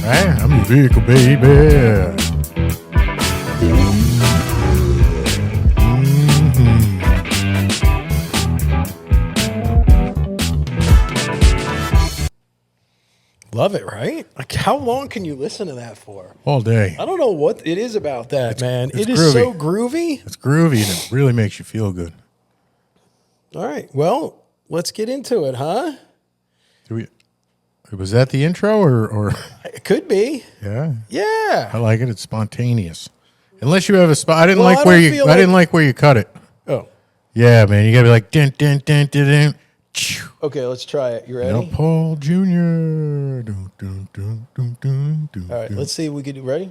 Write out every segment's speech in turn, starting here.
Right? I'm your vehicle, baby. Love it, right? Like, how long can you listen to that for? All day. I don't know what it is about that, man. It's It is groovy. so groovy. It's groovy and it really makes you feel good. All right, well, let's get into it, huh? Was that the intro or? It could be. Yeah. Yeah. I like it. It's spontaneous. Unless you have a spot. I didn't Well, like I where don't you. feel I didn't like- like where you cut it. Oh, Yeah, man. You gotta be like dun dun dun dun dun. okay, let's try it. You ready? Now Paul Jr. Dun, dun, dun, dun, dun, dun, All right, dun. let's see if we can do. Ready?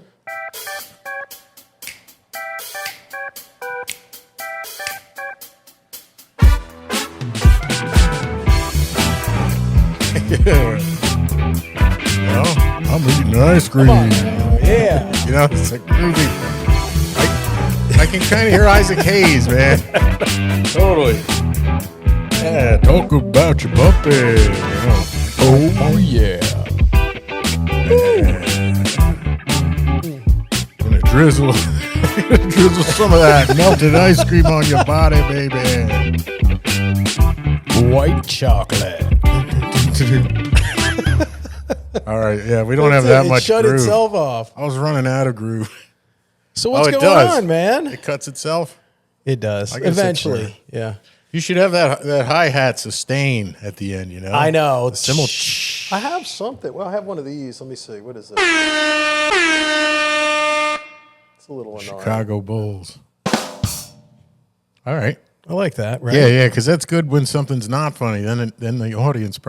Well, I'm eating ice cream. Come on now. Yeah. You know, it's like groovy. I can kind of hear Isaac Hayes, man. Totally. Yeah, talk about your puppy. You know. Oh, yeah. Gonna drizzle, drizzle some of that melted ice cream on your body, baby. White chocolate. All right, yeah, we don't have that much It shut groove. itself off. I was running out of groove. So what's it going does. on, man? It cuts itself. It does. I guess that's Eventually. Yeah. You should have that hi-hat sustain at the end, you know? I know. The cymbal. I have something. Well, I have one of these. Let me see. What is this? It's a little annoying. Chicago Bulls. All right. I like that, right? Yeah, because that's good when something's not funny. Then the audience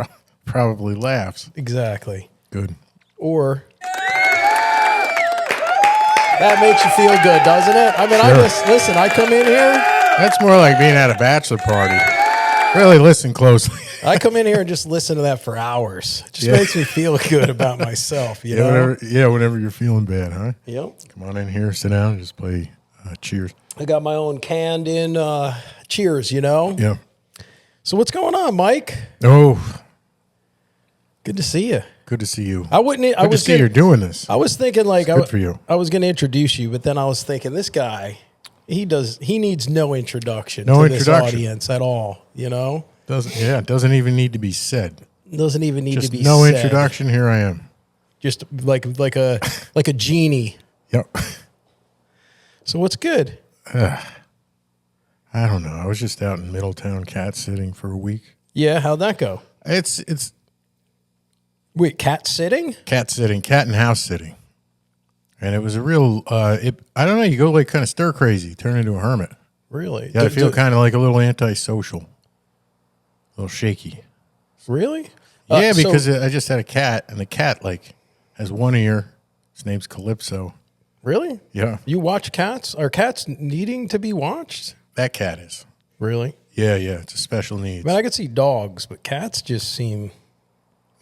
probably laughs. Exactly. Good. Or that makes you feel good, doesn't it? I mean, listen, I come in here. That's more like being at a bachelor party. Really listen closely. I come in here and just listen to that for hours. It just makes me feel good about myself, you know? Whenever you're feeling bad, huh? Yep. Come on in here, sit down, and just play Cheers. I got my own canned in Cheers, you know? Yeah. So what's going on, Mike? Oh, Good to see you. good to see you. I wouldn't. I Good to was see you're doing this. I was thinking like Good for you. I was going to introduce you, but then I was thinking this guy, he needs no introduction No to introduction. this audience at all. You know, It doesn't even need to be said. doesn't even need Just to be no said. introduction. Here I am. Just like a genie. Yep. So what's good? I don't know. I was just out in Middletown cat sitting for a week. Yeah, how'd that go? It's Wait, cat sitting? cat sitting, cat and house sitting. And it was a real, I don't know, you go like kind of stir crazy, turn into a hermit. Really? Yeah, I feel kind of like a little antisocial, a little shaky. Really? Yeah, So- because I just had a cat, and the cat like has one ear. His name's Calypso. Really? Yeah, You watch cats? Are cats needing to be watched? that cat is. Really? Yeah, it's a special needs. I mean, I could see dogs, but cats just seem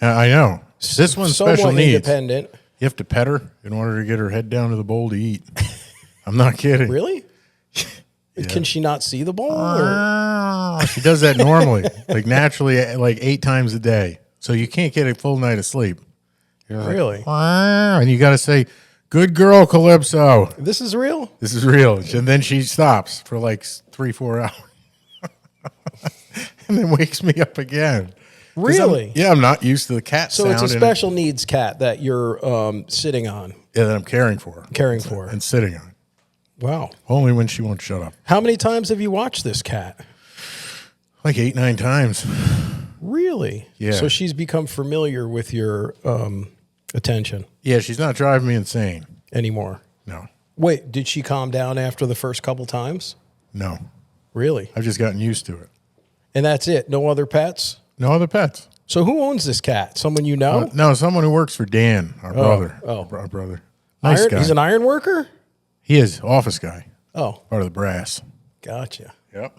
I know. This one's somewhat special needs. independent. You have to pet her in order to get her head down to the bowl to eat. I'm not kidding. Really? Can she not see the ball? Or? She does that normally, like naturally, like 8 times a day. So you can't get a full night of sleep. You're like, Really? and you got to say, "Good girl, Calypso." This is real? This is real. And then she stops for like 3-4 hours, and then wakes me up again. Really? I'm not used to the cat So sound. it's a and special needs cat that you're sitting on, that I'm caring for, caring for. and sitting on. Wow. Only when she won't shut up. How many times have you watched this cat? Like 8-9 times. Really? Yeah. So she's become familiar with your attention Yeah, she's not driving me insane. anymore. No, Wait, did she calm down after the first couple times? no. Really? I've just gotten used to it. And that's it? No other pets? No other pets. So who owns this cat? Someone you know? No, someone who works for Dan, our brother. oh. Our brother. Nice guy. He's an iron worker? He is office guy, Oh, part of the brass. gotcha. Yep.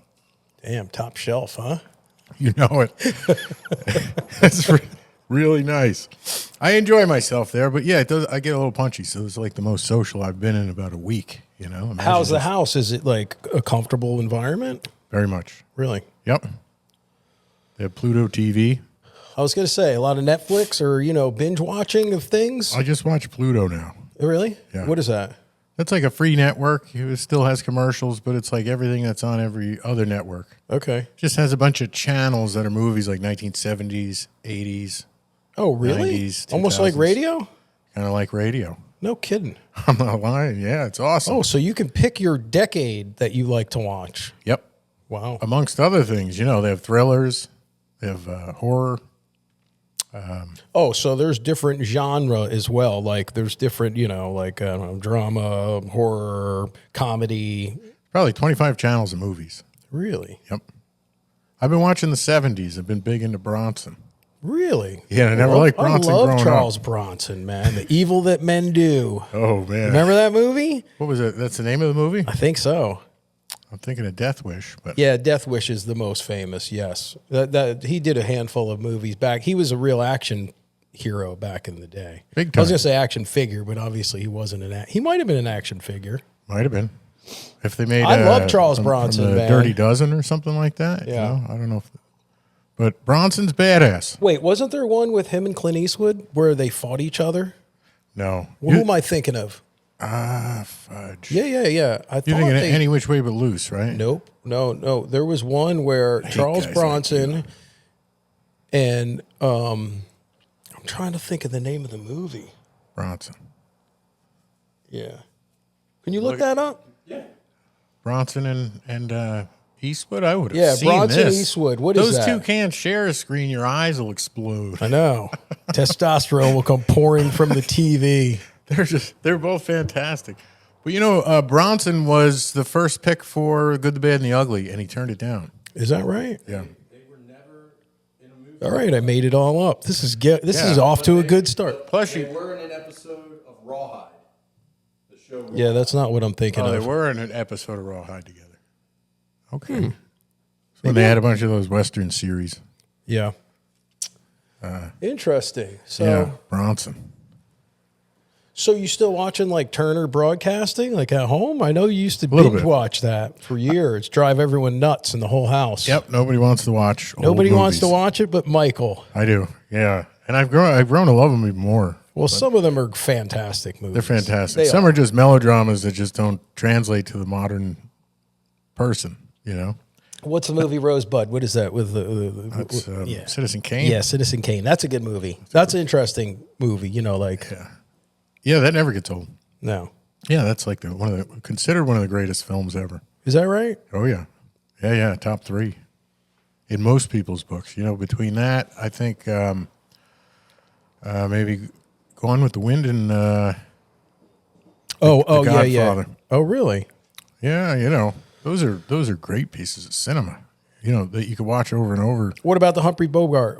Damn, top shelf, huh? You know it. It's really nice. I enjoy myself there, but yeah, it does. I get a little punchy, so it's like the most social I've been in about a week. You know, imagine How's the just- house? Is it like a comfortable environment? Very much. Really? Yep. They have Pluto TV. I was going to say a lot of Netflix or, binge watching of things. I just watch Pluto now. Really? Yeah. What is that? That's like a free network. It still has commercials, but it's like everything that's on every other network. Okay. Just has a bunch of channels that are movies like 1970s, 80s, Oh, really? 90s, Almost like 2000s. radio? kind of like radio. No kidding. I'm not lying. Yeah, it's awesome. Oh, so you can pick your decade that you like to watch. Yep. Wow. Amongst other things, they have thrillers, they have horror. Oh, so there's different genre as well. Like there's different, like I don't know, drama, horror, comedy. Probably 25 channels of movies. Really? Yep. I've been watching the 70s. I've been big into Bronson. Really? Yeah, I never liked Bronson I love growing Charles up. Bronson, man. The Evil That Men Do. Oh, man. Remember that movie? What was it? That's the name of the movie? I think so. I'm thinking of Death Wish. But Yeah, Death Wish is the most famous, yes. That he did a handful of movies back. He was a real action hero back in the day. Big I was time. going to say action figure, but obviously he wasn't he might have been an action figure. Might have been. If they made I love Charles from Bronson, the man. Dirty Dozen or something like that. Yeah. I don't know. But Bronson's badass. Wait, wasn't there one with him and Clint Eastwood where they fought each other? No. Well, who am I thinking of? Fudge. Yeah. I You're thought thinking of they... Any Which Way But Loose, right? Nope. No. There was one where Charles guys like Bronson and I'm trying to think of the name of the movie. Bronson. Yeah. Can you look that up? Bronson and Eastwood, I would have Yeah, seen Bronson, this. Eastwood. What is Those that? two can't share a screen. Your eyes will explode. I know. Testosterone will come pouring from the TV. They're both fantastic. But Bronson was the first pick for Good, the Bad, and the Ugly, and he turned it down. Is that right? Yeah. They were never in a movie. All right, I made it all up. This is off to a good start. Plus, They were in an episode of Rawhide, the show. Rawhide. Yeah, that's not what I'm thinking they of. were in an episode of Rawhide together. Okay. So they had a bunch of those Western series. Yeah. Interesting. So, Yeah, Bronson. so you still watching like Turner Broadcasting, like at home? I know you used to little binge bit. watch that for years, drive everyone nuts in the whole house. Yep, nobody wants to watch old Nobody wants to movies. watch it, but Michael. I do, yeah. And I've grown to love them even more. Well, some of them are fantastic movies. They're fantastic. They Some are just melodramas that just don't translate to the modern person, What's the movie Rosebud? What is that with That's yeah. Citizen Kane. Yeah, Citizen Kane. That's a good movie. That's an interesting movie. Yeah, that never gets old. No. Yeah, that's like considered one of the greatest films ever. Is that right? Oh yeah, yeah, top 3 in most people's books. Between that, I think maybe Gone with the Wind and The Yeah. Godfather. Oh, really? Yeah, those are great pieces of cinema. That you could watch over and over. What about the Humphrey Bogart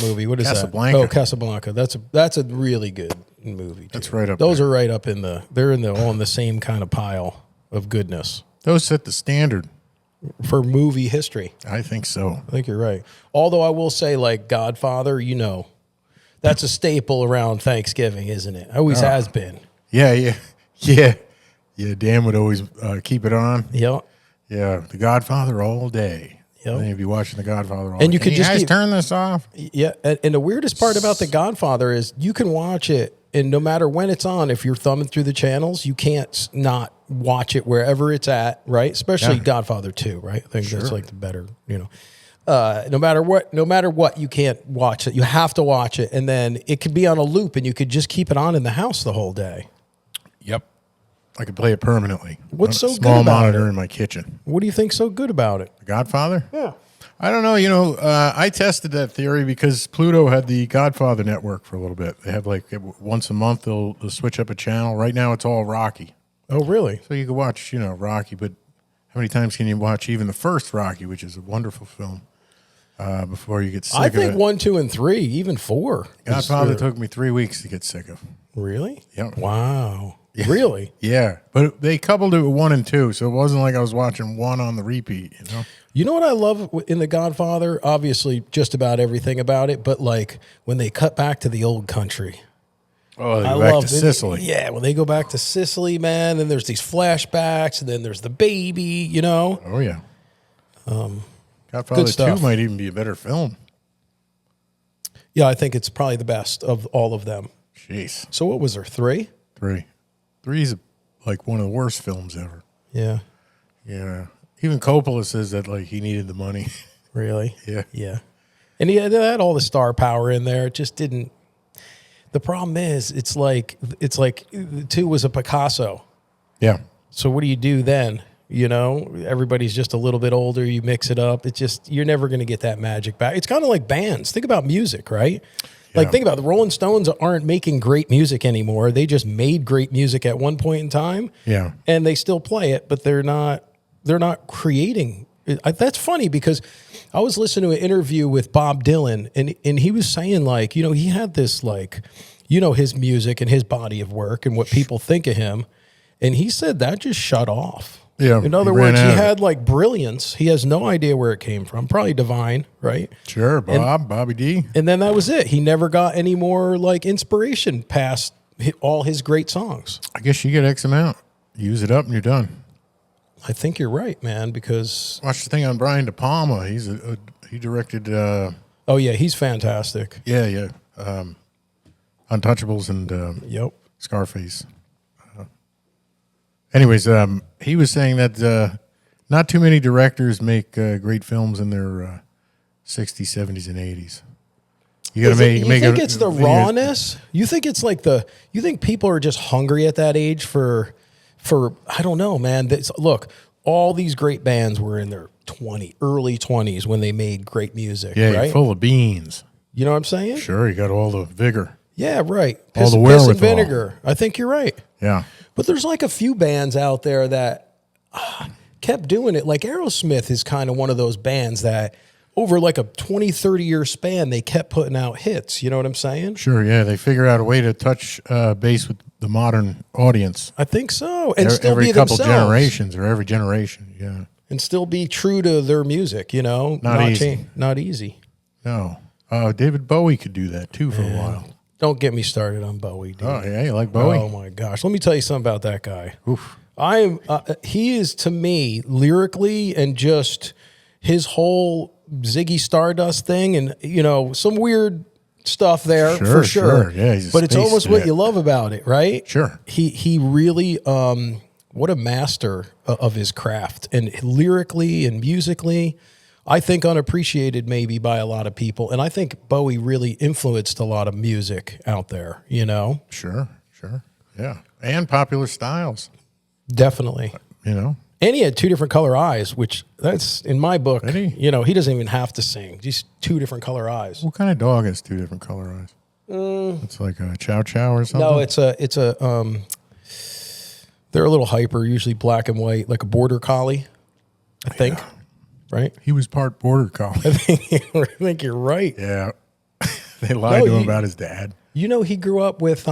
movie? What is Casablanca. that? Oh, Casablanca. That's a really good movie. Too. That's right up Those there. are right up in they're all in the same kind of pile of goodness Those set the standard. for movie history. I think so. I think you're right. Although I will say, like Godfather, that's a staple around Thanksgiving, isn't it? Always has been. Yeah. Dan would always keep it on. Yep. Yeah, The Godfather all day. Yep. And you'd be watching The Godfather all And day. you could just guys keep- turn this off. Yeah, and the weirdest part about The Godfather is you can watch it, and no matter when it's on, if you're thumbing through the channels, you can't not watch it wherever it's at, right? Especially Yeah. Godfather 2, right? I think that's like the better, no matter what, you can't watch it. You have to watch it, and then it could be on a loop, and you could just keep it on in the house the whole day. Yep. I could play it permanently. What's On a so small good about monitor it? in my kitchen. What do you think's so good about it? The Godfather? Yeah. I don't know. I tested that theory because Pluto had the Godfather network for a little bit. They have once a month they'll switch up a channel. Right now it's all Rocky. Oh, really? So you can watch, Rocky, but how many times can you watch even the first Rocky, which is a wonderful film, before you get sick I of think it? 1, 2, and 3, even 4. Godfather took me 3 weeks to get sick of. Really? Yep. Wow. Really? Yeah, but they coupled it with 1 and 2, so it wasn't like I was watching 1 on the repeat, You know what I love in The Godfather? Obviously, just about everything about it, but like when they cut back to the old country. Oh, they I go back love to Sicily. Yeah, when they go back to Sicily, man, and there's these flashbacks, and then there's the baby, you know. Oh yeah. Godfather good stuff. 2 might even be a better film. Yeah, I think it's probably the best of all of them. Jeez. So what was there, 3? 3. 3's like one of the worst films ever. Yeah. Yeah. Even Coppola says that like he needed the money. Really? Yeah. Yeah. And he had all the star power in there. It just didn't. The problem is, it's like 2 was a Picasso. Yeah. So what do you do then? You know, everybody's just a little bit older. You mix it up. It's just, you're never going to get that magic back. It's kind of like bands. Think about music, right? Like, Yeah. think about it. The Rolling Stones aren't making great music anymore. They just made great music at one point in time. Yeah. And they still play it, but they're not creating. That's funny because I was listening to an interview with Bob Dylan, and he was saying, like, you know, he had this, like, you know, his music and his body of work and what people think of him. And he said that just shut off. Yeah. In other he ran words, he out of it. had like brilliance. He has no idea where it came from. Probably divine, right? Sure, Bobby D. And then that was it. He never got any more like inspiration past all his great songs. I guess you get X amount. Use it up and you're done. I think you're right, man, because Watch the thing on Brian De Palma. He directed oh yeah, he's fantastic. yeah. Untouchables and Yep. Scarface. Anyways, he was saying that not too many directors make great films in their 60s, 70s, and 80s. You got to make. You make think a- it's the make a- rawness? You think it's like you think people are just hungry at that age for I don't know, man. Look, all these great bands were in their early 20s when they made great music, Yeah, right? you're full of beans. You know what I'm saying? Sure, you got all the vigor. Yeah, right. All Piss, the piss and wherewithal. vinegar. I think you're right. Yeah. But there's like a few bands out there that kept doing it. Like Aerosmith is kind of one of those bands that over like a 20, 30-year span, they kept putting out hits. You know what I'm saying? Sure, yeah. They figure out a way to touch base with the modern audience. I think so. And still every be couple themselves. generations or every generation, yeah. And still be true to their music, you know? Not easy. Not easy. No. David Bowie could do that too for a while. Don't get me started on Bowie, dude. Oh, yeah, you like Bowie? Oh, my gosh. Let me tell you something about that guy. Oof. He is, to me, lyrically and just his whole Ziggy Stardust thing and, you know, some weird stuff there for sure. Yeah, he's a but it's space almost what cat. you love about it, right? Sure. He really, what a master of his craft. And lyrically and musically, I think unappreciated maybe by a lot of people. And I think Bowie really influenced a lot of music out there, you know? Sure. Yeah. And popular styles, Definitely. you know. And he had 2 different color eyes, which that's in my book, Did he? you know, he doesn't even have to sing. Just 2 different color eyes. What kind of dog has 2 different color eyes? It's like a chow chow or something? No, it's a they're a little hyper, usually black and white, like a border collie, I think. Right? He was part border collie. I think you're right. Yeah. They lied to him about his dad. You know, he grew up with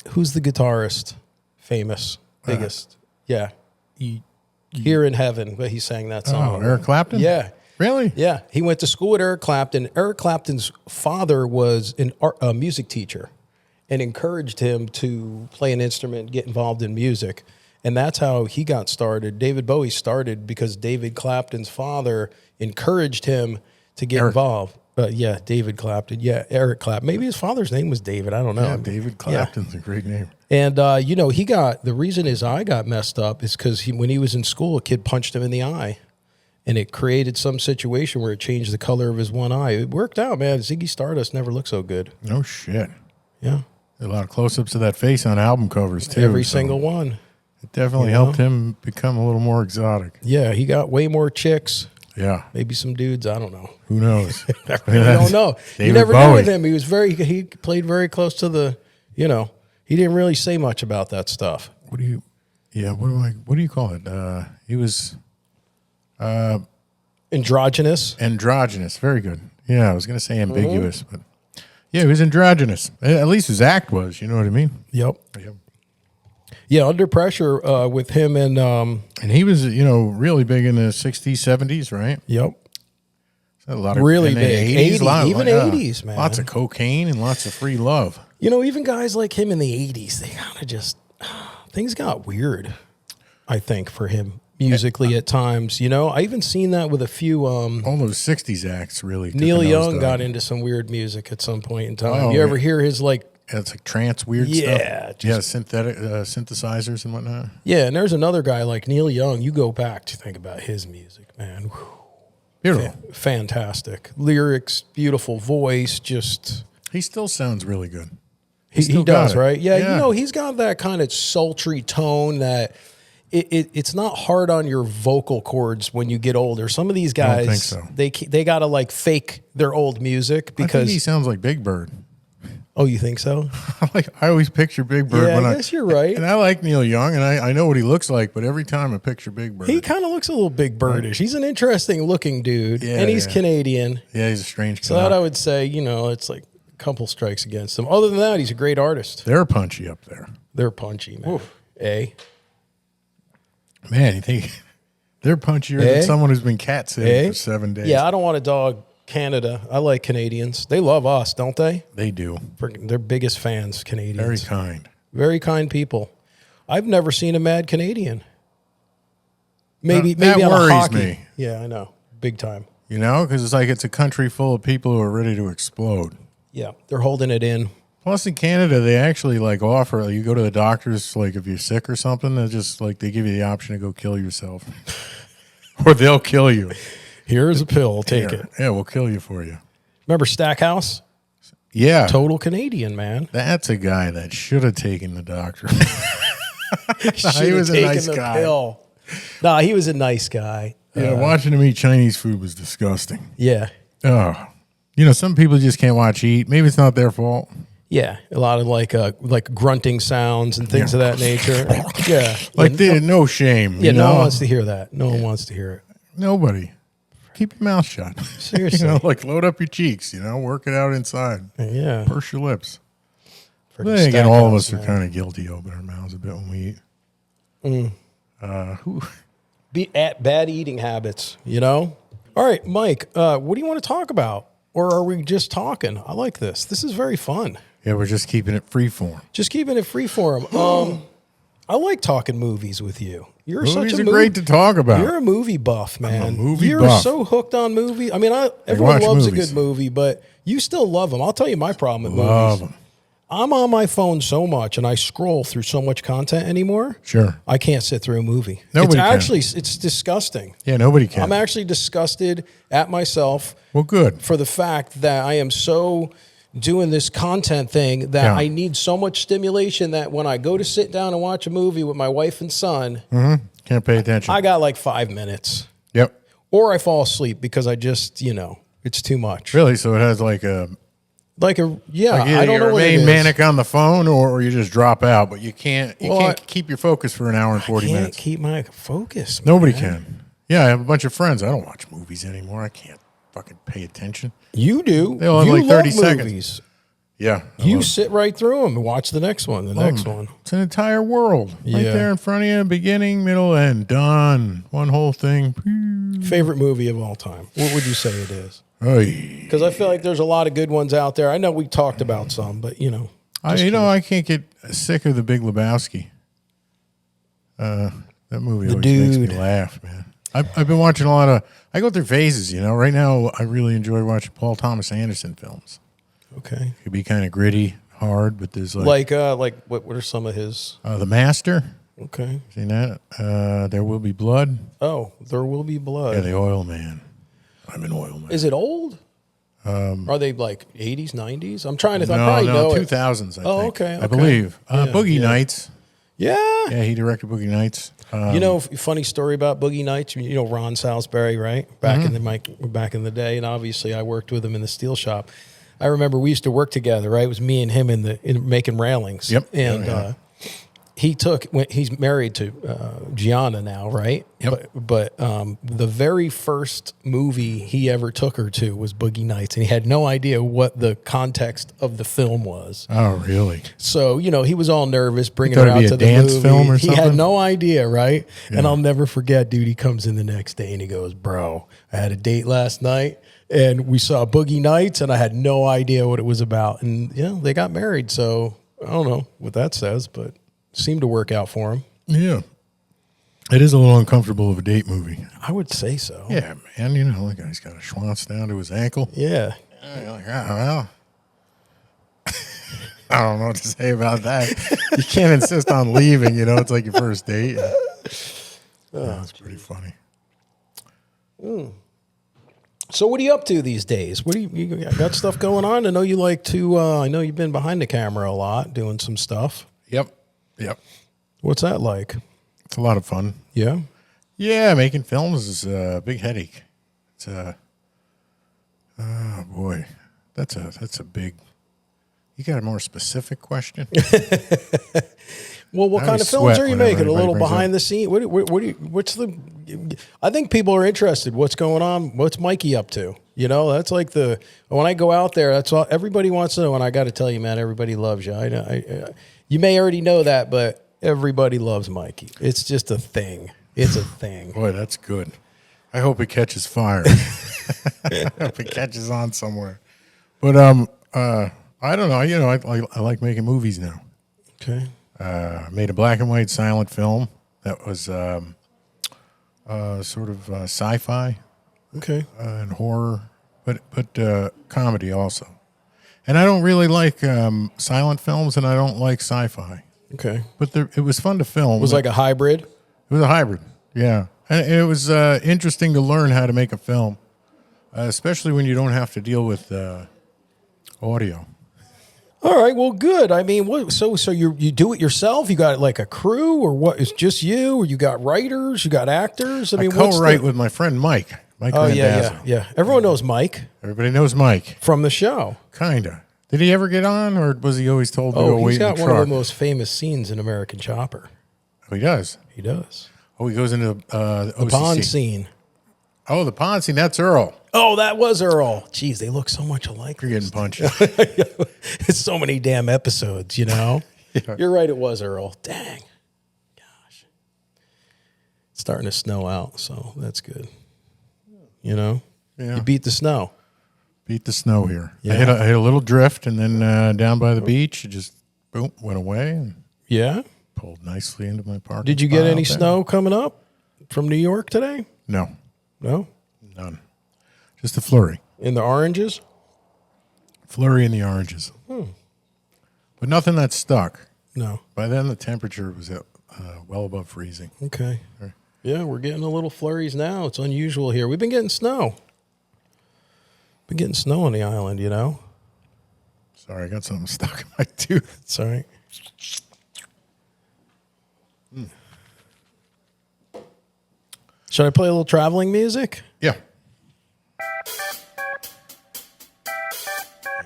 who's the guitarist? Famous, biggest. Yeah. Here in Heaven, but he sang that song. Oh, Eric Clapton? Yeah. Really? Yeah. He went to school with Eric Clapton. Eric Clapton's father was a music teacher and encouraged him to play an instrument, get involved in music. And that's how he got started. David Bowie started because David Clapton's father encouraged him to get involved. Yeah, David Clapton. Yeah, Eric Clapton. Maybe his father's name was David. I don't know. Yeah, David Clapton's a great name. And, you know, the reason his eye got messed up is because when he was in school, a kid punched him in the eye. And it created some situation where it changed the color of his one eye. It worked out, man. Ziggy Stardust never looked so good. No shit. Yeah. A lot of close-ups of that face on album covers, too. Every so single one. It definitely helped him become a little more exotic. Yeah, he got way more chicks. Yeah. Maybe some dudes. I don't know. Who knows? I don't know. You David never knew Bowie. with him. He played very close to the, you know, he didn't really say much about that stuff. What do you call it? He was Androgynous. androgynous. Very good. Yeah, I was going to say ambiguous, but yeah, he was androgynous. At least his act was, you know what I mean? Yep. Yeah. Yeah, Under Pressure with him and And he was, you know, really big in the 60s, 70s, right? yep. A lot of Really in the big. 80s, 80s, even 80s, man. Lots of cocaine and lots of free love. You know, even guys like him in the 80s, they kind of just, things got weird, I think, for him musically at times. You know, I even seen that with a few. All those 60s acts really. Neil Young got into some weird music at some point in time. Oh, you ever hear his like. It's like trance weird stuff. Yeah, synthetic synthesizers and whatnot. Yeah, and there's another guy like Neil Young. You go back to think about his music, man. Whew. Beautiful. Fantastic. Lyrics, beautiful voice, just... He still sounds really good. He does, right? Yeah, you know, he's got that kind of sultry tone that it's not hard on your vocal cords when you get older. Some of these guys, I don't think so. they got to like fake their old music because... I think he sounds like Big Bird. Oh, you think so? I always picture Big Bird. Yeah, I guess you're right. And I like Neil Young, and I know what he looks like, but every time I picture Big Bird. He kind of looks a little Big Birdish. He's an interesting looking dude, and he's Canadian. Yeah, he's a strange guy. So that I would say, you know, it's like a couple strikes against him. Other than that, he's a great artist. They're punchy up there. They're punchy, man. Oof. Man, you think they're punchier than someone who's been cat sitting for 7 days. Yeah, I don't want to dog Canada. I like Canadians. They love us, don't they? They do. They're biggest fans, Canadians. Very kind. Very kind people. I've never seen a mad Canadian. Maybe that on worries a hockey. me. Yeah, I know. Big time. You know, because it's a country full of people who are ready to explode. Yeah, they're holding it in. Plus, in Canada, they actually like offer. You go to the doctors, like if you're sick or something, they just like they give you the option to go kill yourself, or they'll kill you. Here's a pill. Take it. Yeah, we'll kill you for you. Remember Stackhouse? Yeah. Total Canadian, man. That's a guy that should have taken the doctor. He was a nice guy. Pill. Nah, he was a nice guy. Yeah, watching him eat Chinese food was disgusting. Yeah. Oh. You know, some people just can't watch eat. Maybe it's not their fault. Yeah, a lot of like grunting sounds and things of that nature. Yeah. Like no shame. Yeah, no one wants to hear that. No one wants to hear it. Nobody. Keep your mouth shut. Seriously. You know, like load up your cheeks, you know, work it out inside. Yeah. Purse your lips. But then again, all of us are kind of guilty opening our mouths a bit when we eat. Bad eating habits, you know? All right, Mike, what do you want to talk about? Or are we just talking? I like this. This is very fun. Yeah, we're just keeping it free form. Just keeping it free form. I like talking movies with you. Movies are great to talk about. You're a movie buff, man. I'm a movie You're buff. so hooked on movies. I mean, everyone loves a good movie, but you still love them. I'll tell you my problem with movies. Them. I'm on my phone so much, and I scroll through so much content anymore. Sure. I can't sit through a movie. Nobody can. It's disgusting. Yeah, nobody can. I'm actually disgusted at myself. Well, good. For the fact that I am so doing this content thing that I need so much stimulation that when I go to sit down and watch a movie with my wife and son, can't pay attention. I got like 5 minutes. Yep. Or I fall asleep because I just, it's too much. Really? So it has I don't know what it is. Manic on the phone, or you just drop out, but you can't keep your focus for an hour and 40 minutes. I can't keep my focus, man. Nobody can. Yeah, I have a bunch of friends. I don't watch movies anymore. I can't fucking pay attention. You do. They all have like 30 seconds. Movies. Yeah. You sit right through them and watch the next one, next one. It's an entire world right there in front of you, beginning, middle, end, done. One whole thing. Favorite movie of all time? What would you say it is? Because I feel like there's a lot of good ones out there. I know we talked about some, but I can't get sick of The Big Lebowski. That movie always makes me laugh, man. I've been watching a lot of. I go through phases, Right now, I really enjoy watching Paul Thomas Anderson films. Okay, it could be kind of gritty, hard, but there's like what are some of his? The Master. Okay, seen that? There Will Be Blood. Oh, There Will Be Blood. Yeah, The Oil Man. I'm an oil man. Is it old? Are they like 80s, 90s? I'm trying to. I probably know 2000s. I think. Oh, okay. I believe. Boogie Nights. Yeah. Yeah, he directed Boogie Nights. Funny story about Boogie Nights. Ron Salisbury, right? Back in the day, and obviously I worked with him in the steel shop. I remember we used to work together, right? It was me and him in making railings. Yep. And he's married to Gianna now, right? Yep. But the very first movie he ever took her to was Boogie Nights, and he had no idea what the context of the film was. Oh, really? So, he was all nervous bringing her out to the dance movie. Film or he something? had no idea, right? Yeah. And I'll never forget, dude, he comes in the next day and he goes, "Bro, I had a date last night. And we saw Boogie Nights, and I had no idea what it was about. And, they got married. So I don't know what that says, but it seemed to work out for him. Yeah. It is a little uncomfortable of a date movie. I would say so. Yeah, man. The guy's got a schwanz down to his ankle. Yeah. You're like, well, I don't know what to say about that. You can't insist on leaving, it's like your first date. That's pretty funny. So what are you up to these days? What do you got stuff going on? I know you like to, I know you've been behind the camera a lot doing some stuff. Yep. What's that like? It's a lot of fun. Yeah? Yeah, making films is a big headache. It's oh boy, that's a big. You got a more specific question? Well, what kind of films are you making? A little behind the scene. What's the? I think people are interested. What's going on? What's Mikey up to? That's like when I go out there, that's all everybody wants to know. And I got to tell you, man, everybody loves you. You may already know that, but everybody loves Mikey. It's just a thing. It's a thing. Boy, that's good. I hope it catches fire. I hope it catches on somewhere. But I don't know. I like making movies now. Okay. Made a black and white silent film that was sort of sci-fi, okay, and horror, but comedy also. And I don't really like silent films, and I don't like sci-fi. Okay, but it was fun to film. It was like a hybrid. It was a hybrid, yeah. And it was interesting to learn how to make a film, especially when you don't have to deal with audio. All right, well, good. I mean, so you do it yourself? You got like a crew, or what? It's just you, or you got writers, you got actors? I mean, co-write with my friend Mike. Oh, yeah. Everyone knows Mike. Everybody knows Mike. From the show. Kinda. Did he ever get on, or was he always told to go wait in the truck? He's got one of the most famous scenes in American Chopper. Oh, he does? He does. Oh, he goes into the pond scene. Oh, the pond scene. That's Earl. Oh, that was Earl. Jeez, they look so much alike. You're getting punched. It's so many damn episodes, Yeah. You're right, it was Earl. Dang. Gosh. It's starting to snow out, so that's good. Yeah. You beat the snow. Beat the snow here. Yeah. I hit a little drift, and then down by the beach, it just, boom, went away. And yeah? Pulled nicely into my parking Did you get any snow coming up from New York today? No. No? None. Just a flurry. In the oranges? Flurry in the oranges. But nothing that stuck. No. By then, the temperature was well above freezing. Okay. Yeah, we're getting a little flurries now. It's unusual here. We've been getting snow. Been getting snow on the island, Sorry, I got something stuck in my tooth. It's all right. Should I play a little traveling music? Yeah.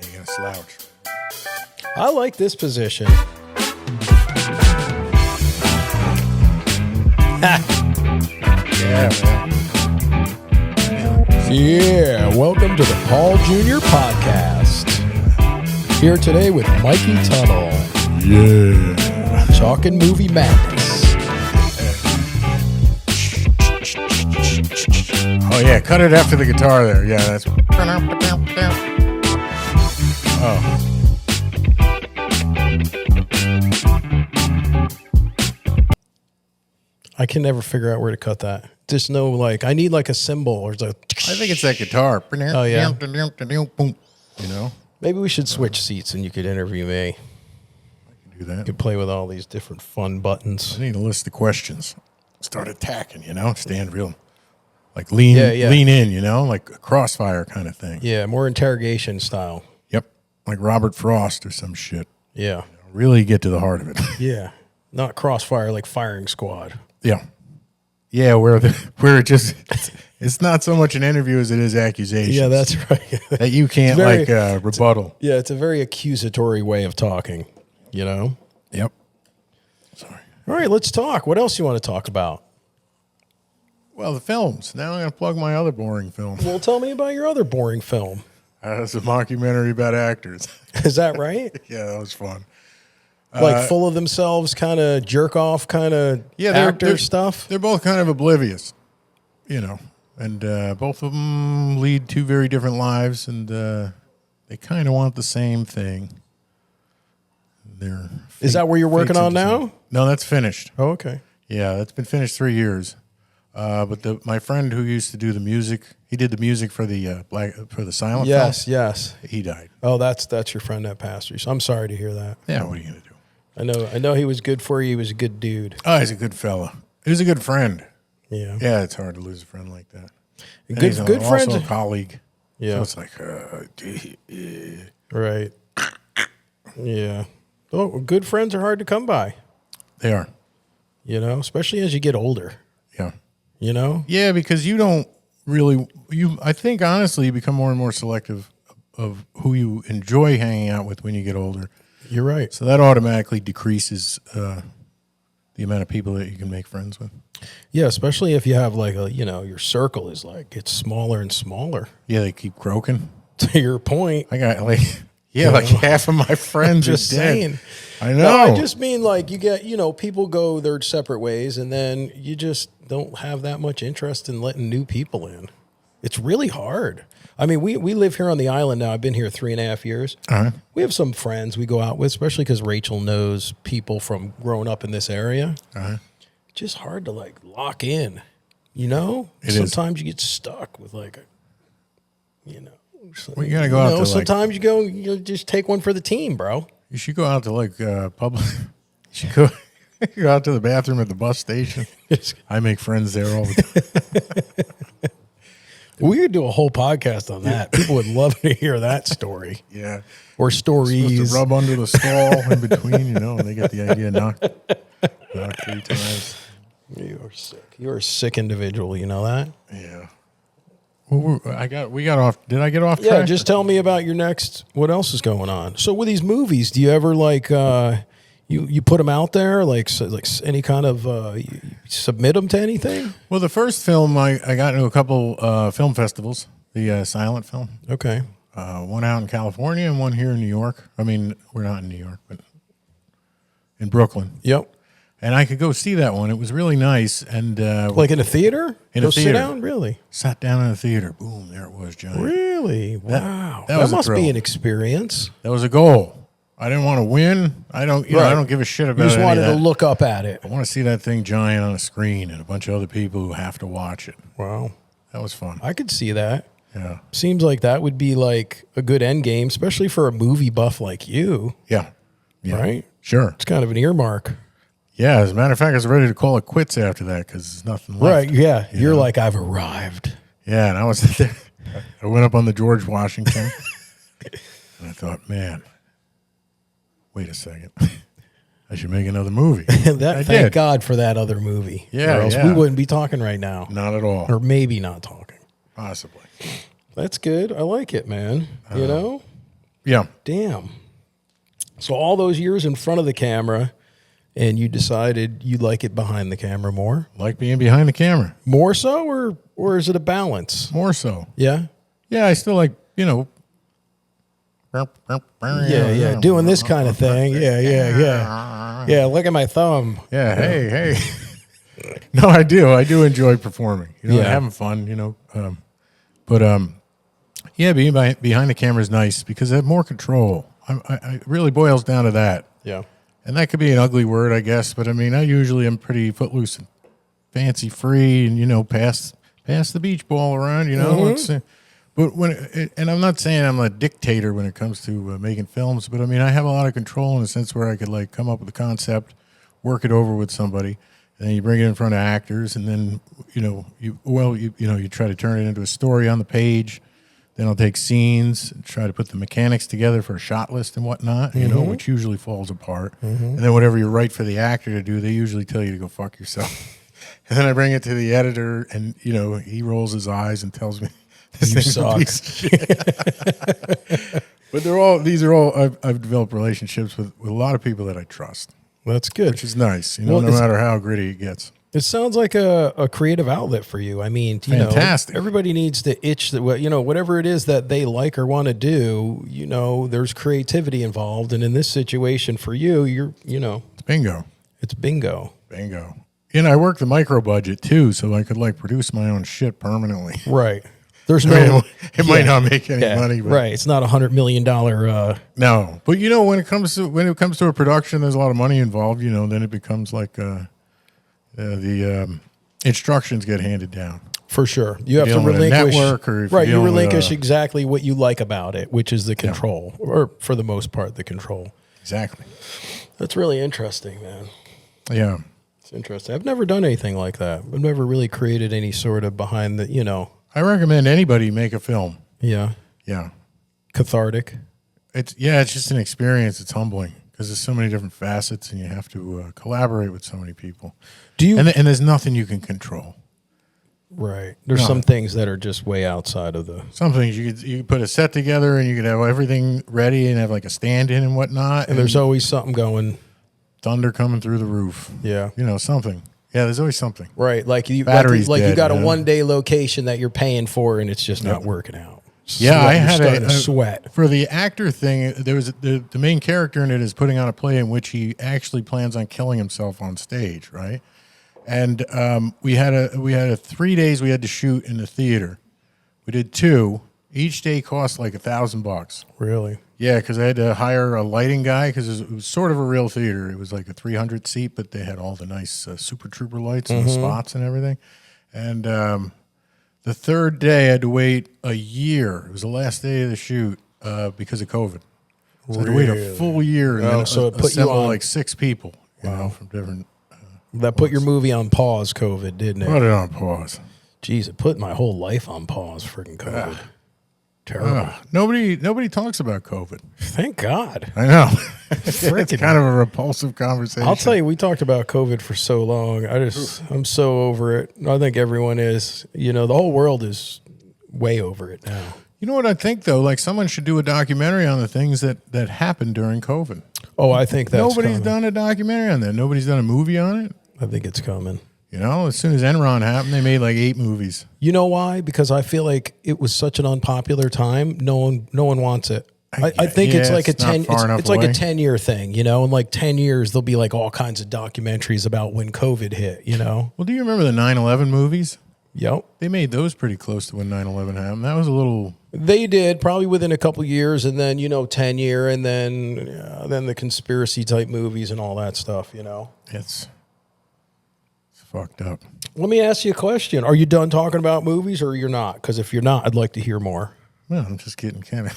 You gotta slouch. I like this position. Yeah, man. Yeah, welcome to the Paul Jr. Podcast. Here today with Mikey Teutul. Yeah. Talking movie madness. Oh, yeah, cut it after the guitar there. Yeah, that's... Oh. I can never figure out where to cut that. Just know, I need a cymbal or I think it's that guitar. Oh, yeah. You know? Maybe we should switch seats and you could interview me. I can do that. You could play with all these different fun buttons. I need a list of questions. Start attacking, Stand real. Lean in, like a crossfire kind of thing. Yeah, more interrogation style. Yep. Like Robert Frost or some shit. Yeah. Really get to the heart of it. Yeah. Not crossfire like firing squad. Yeah. Yeah, where it just it's not so much an interview as it is accusations. Yeah, that's right. That you can't rebuttal. Yeah, it's a very accusatory way of talking, Yep. Sorry. All right, let's talk. What else you want to talk about? Well, the films. Now I'm going to plug my other boring film. Well, tell me about your other boring film. It's a mockumentary about actors. Is that right? Yeah, that was fun. Full of themselves, kind of jerk off, kind of actor stuff. They're both kind of oblivious, And both of them lead two very different lives, and they kind of want the same thing. Is that where you're working on now? No, that's finished. Oh, okay. Yeah, that's been finished 3 years. But my friend who used to do the music, he did the music for the silent film. Yes. He died. Oh, that's your friend that passed. So I'm sorry to hear that. Yeah, what are you gonna do? I know he was good for you. He was a good dude. Oh, he's a good fella. He was a good friend. Yeah. Yeah, it's hard to lose a friend like that. Good friends. Also a colleague. Yeah. So it's like, right. Yeah. Oh, good friends are hard to come by. They are. You know, especially as you get older. Yeah. You know? Yeah, because you don't really, I think honestly, you become more and more selective of who you enjoy hanging out with when you get older. You're right. So that automatically decreases the amount of people that you can make friends with. Yeah, especially if you have like your circle is like, it's smaller and smaller. Yeah, they keep croaking. To your point. I got like half of my friends are dead. Just saying. I know. No, I just mean like you get, people go their separate ways and then you just don't have that much interest in letting new people in. It's really hard. I mean, we live here on the island now. I've been here 3.5 years. Uh-huh. We have some friends we go out with, especially because Rachel knows people from growing up in this area. Uh-huh. Just hard to like lock in, Sometimes you get stuck with like, Well, you gotta go out to sometimes you just take one for the team, bro. You should go out to like public. You should go out to the bathroom at the bus station. I make friends there all the time. We could do a whole podcast on that. People would love to hear that story. Yeah. Or stories. Supposed to rub under the stall in between, and they get the idea. Knock 3 times. You are sick. You're a sick individual. You know that? Yeah. Well, we got off. Did I get off track? Yeah, just tell me about your next, what else is going on? So with these movies, do you ever like, you put them out there, like any kind of, you submit them to anything? Well, the first film, I got into a couple film festivals, the silent film. Okay. One out in California and one here in New York. I mean, we're not in New York, but in Brooklyn. Yep. And I could go see that one. It was really nice. And like in a theater? In a theater. Sit down? Really? Sat down in a theater. Boom, there it was, giant. Really? Wow. That must be an experience. That was a goal. I didn't want to win. I don't give a shit about it. You just wanted to look up at it. I want to see that thing giant on a screen and a bunch of other people who have to watch it. Wow. That was fun. I could see that. Yeah. Seems like that would be like a good end game, especially for a movie buff like you. Yeah. Right? Sure. It's kind of an earmark. Yeah, as a matter of fact, I was ready to call it quits after that because there's nothing left. Right, yeah. You're like, I've arrived. Yeah, and I was there. I went up on the George Washington, and I thought, man, wait a second. I should make another movie. Thank God for that other movie. Yeah, or else we wouldn't be talking right now. Not at all. Or maybe not talking. Possibly. That's good. I like it, man. You know? Yeah. Damn. So all those years in front of the camera, and you decided you like it behind the camera more? Like being behind the camera. More so, or is it a balance? More so. Yeah? Yeah, I still like, Yeah. Doing this kind of thing. Yeah. Yeah, look at my thumb. Yeah, hey. No, I do. I do enjoy performing. Having fun, yeah, being behind the camera is nice because I have more control. It really boils down to that. Yeah. And that could be an ugly word, I guess, but I mean, I usually am pretty footloose and fancy free and, pass the beach ball around, Mm-hmm. But and I'm not saying I'm a dictator when it comes to making films, but I mean, I have a lot of control in the sense where I could like come up with a concept, work it over with somebody, and then you bring it in front of actors, and then, you try to turn it into a story on the page. Then I'll take scenes, try to put the mechanics together for a shot list and whatnot, which usually falls apart. Mm-hmm. And then whatever you write for the actor to do, they usually tell you to go fuck yourself. And then I bring it to the editor, and he rolls his eyes and tells me this you thing's a suck. piece of shit. But these are all I've developed relationships with a lot of people that I trust. That's good. Which is nice, no matter how gritty it gets. It sounds like a creative outlet for you. I mean, Fantastic. Everybody needs to itch that, whatever it is that they like or want to do, there's creativity involved. And in this situation for you, it's bingo. It's bingo. Bingo. I work the micro budget too, so I could like produce my own shit permanently. Right. There's I no. mean, it might not make any money, but right? It's not $100 million. no, but when it comes to a production, there's a lot of money involved. Then it becomes like the instructions get handed down. For sure, you have to relinquish. You relinquish exactly what you like about it, which is the control, or for the most part, the control. Exactly. That's really interesting, man. Yeah, it's interesting. I've never done anything like that. I've never really created any sort of behind the. I recommend anybody make a film. Yeah. Yeah. Cathartic. It's just an experience. It's humbling because there's so many different facets, and you have to collaborate with so many people. And there's nothing you can control. Right. There's some things that are just way outside of the. Some things you could put a set together, and you could have everything ready, and have like a stand-in and whatnot. And there's always something going. Thunder coming through the roof. Yeah. something. Yeah, there's always something. Right. Like you got a one-day location that you're paying for, and it's just not working out. I had a sweat. For the actor thing, there was the main character in it is putting on a play in which he actually plans on killing himself on stage, right? And we had 3 days we had to shoot in the theater. We did 2. Each day cost like $1,000. Really? Yeah, because I had to hire a lighting guy because it was sort of a real theater. It was like a 300 seat, but they had all the nice Super Trooper lights and the spots and everything. And the third day, I had to wait a year. It was the last day of the shoot because of COVID. So I had to wait a full year and then so it put you on like 6 people, from different. That put your movie on pause, COVID, didn't it? Put it on pause. Jeez, it put my whole life on pause, freaking COVID. Terrible. Nobody talks about COVID. Thank God. I know. It's kind of a repulsive conversation. I'll tell you, we talked about COVID for so long. I'm so over it. I think everyone is. The whole world is way over it now. You know what I think, though? Like, someone should do a documentary on the things that happened during COVID. Oh, I think that's Nobody's done a documentary on that. Nobody's done a movie on it. I think it's coming. As soon as Enron happened, they made like 8 movies. You know why? Because I feel like it was such an unpopular time. No one wants it. I think it's like it's like a 10-year thing, In like 10 years, there'll be like all kinds of documentaries about when COVID hit, Well, do you remember the 9/11 movies? Yep. They made those pretty close to when 9/11 happened. That was a little. They did probably within a couple years, and then 10-year, and then the conspiracy type movies and all that stuff. It's fucked up. Let me ask you a question: are you done talking about movies, or you're not? Because if you're not, I'd like to hear more. Well, I'm just getting kind of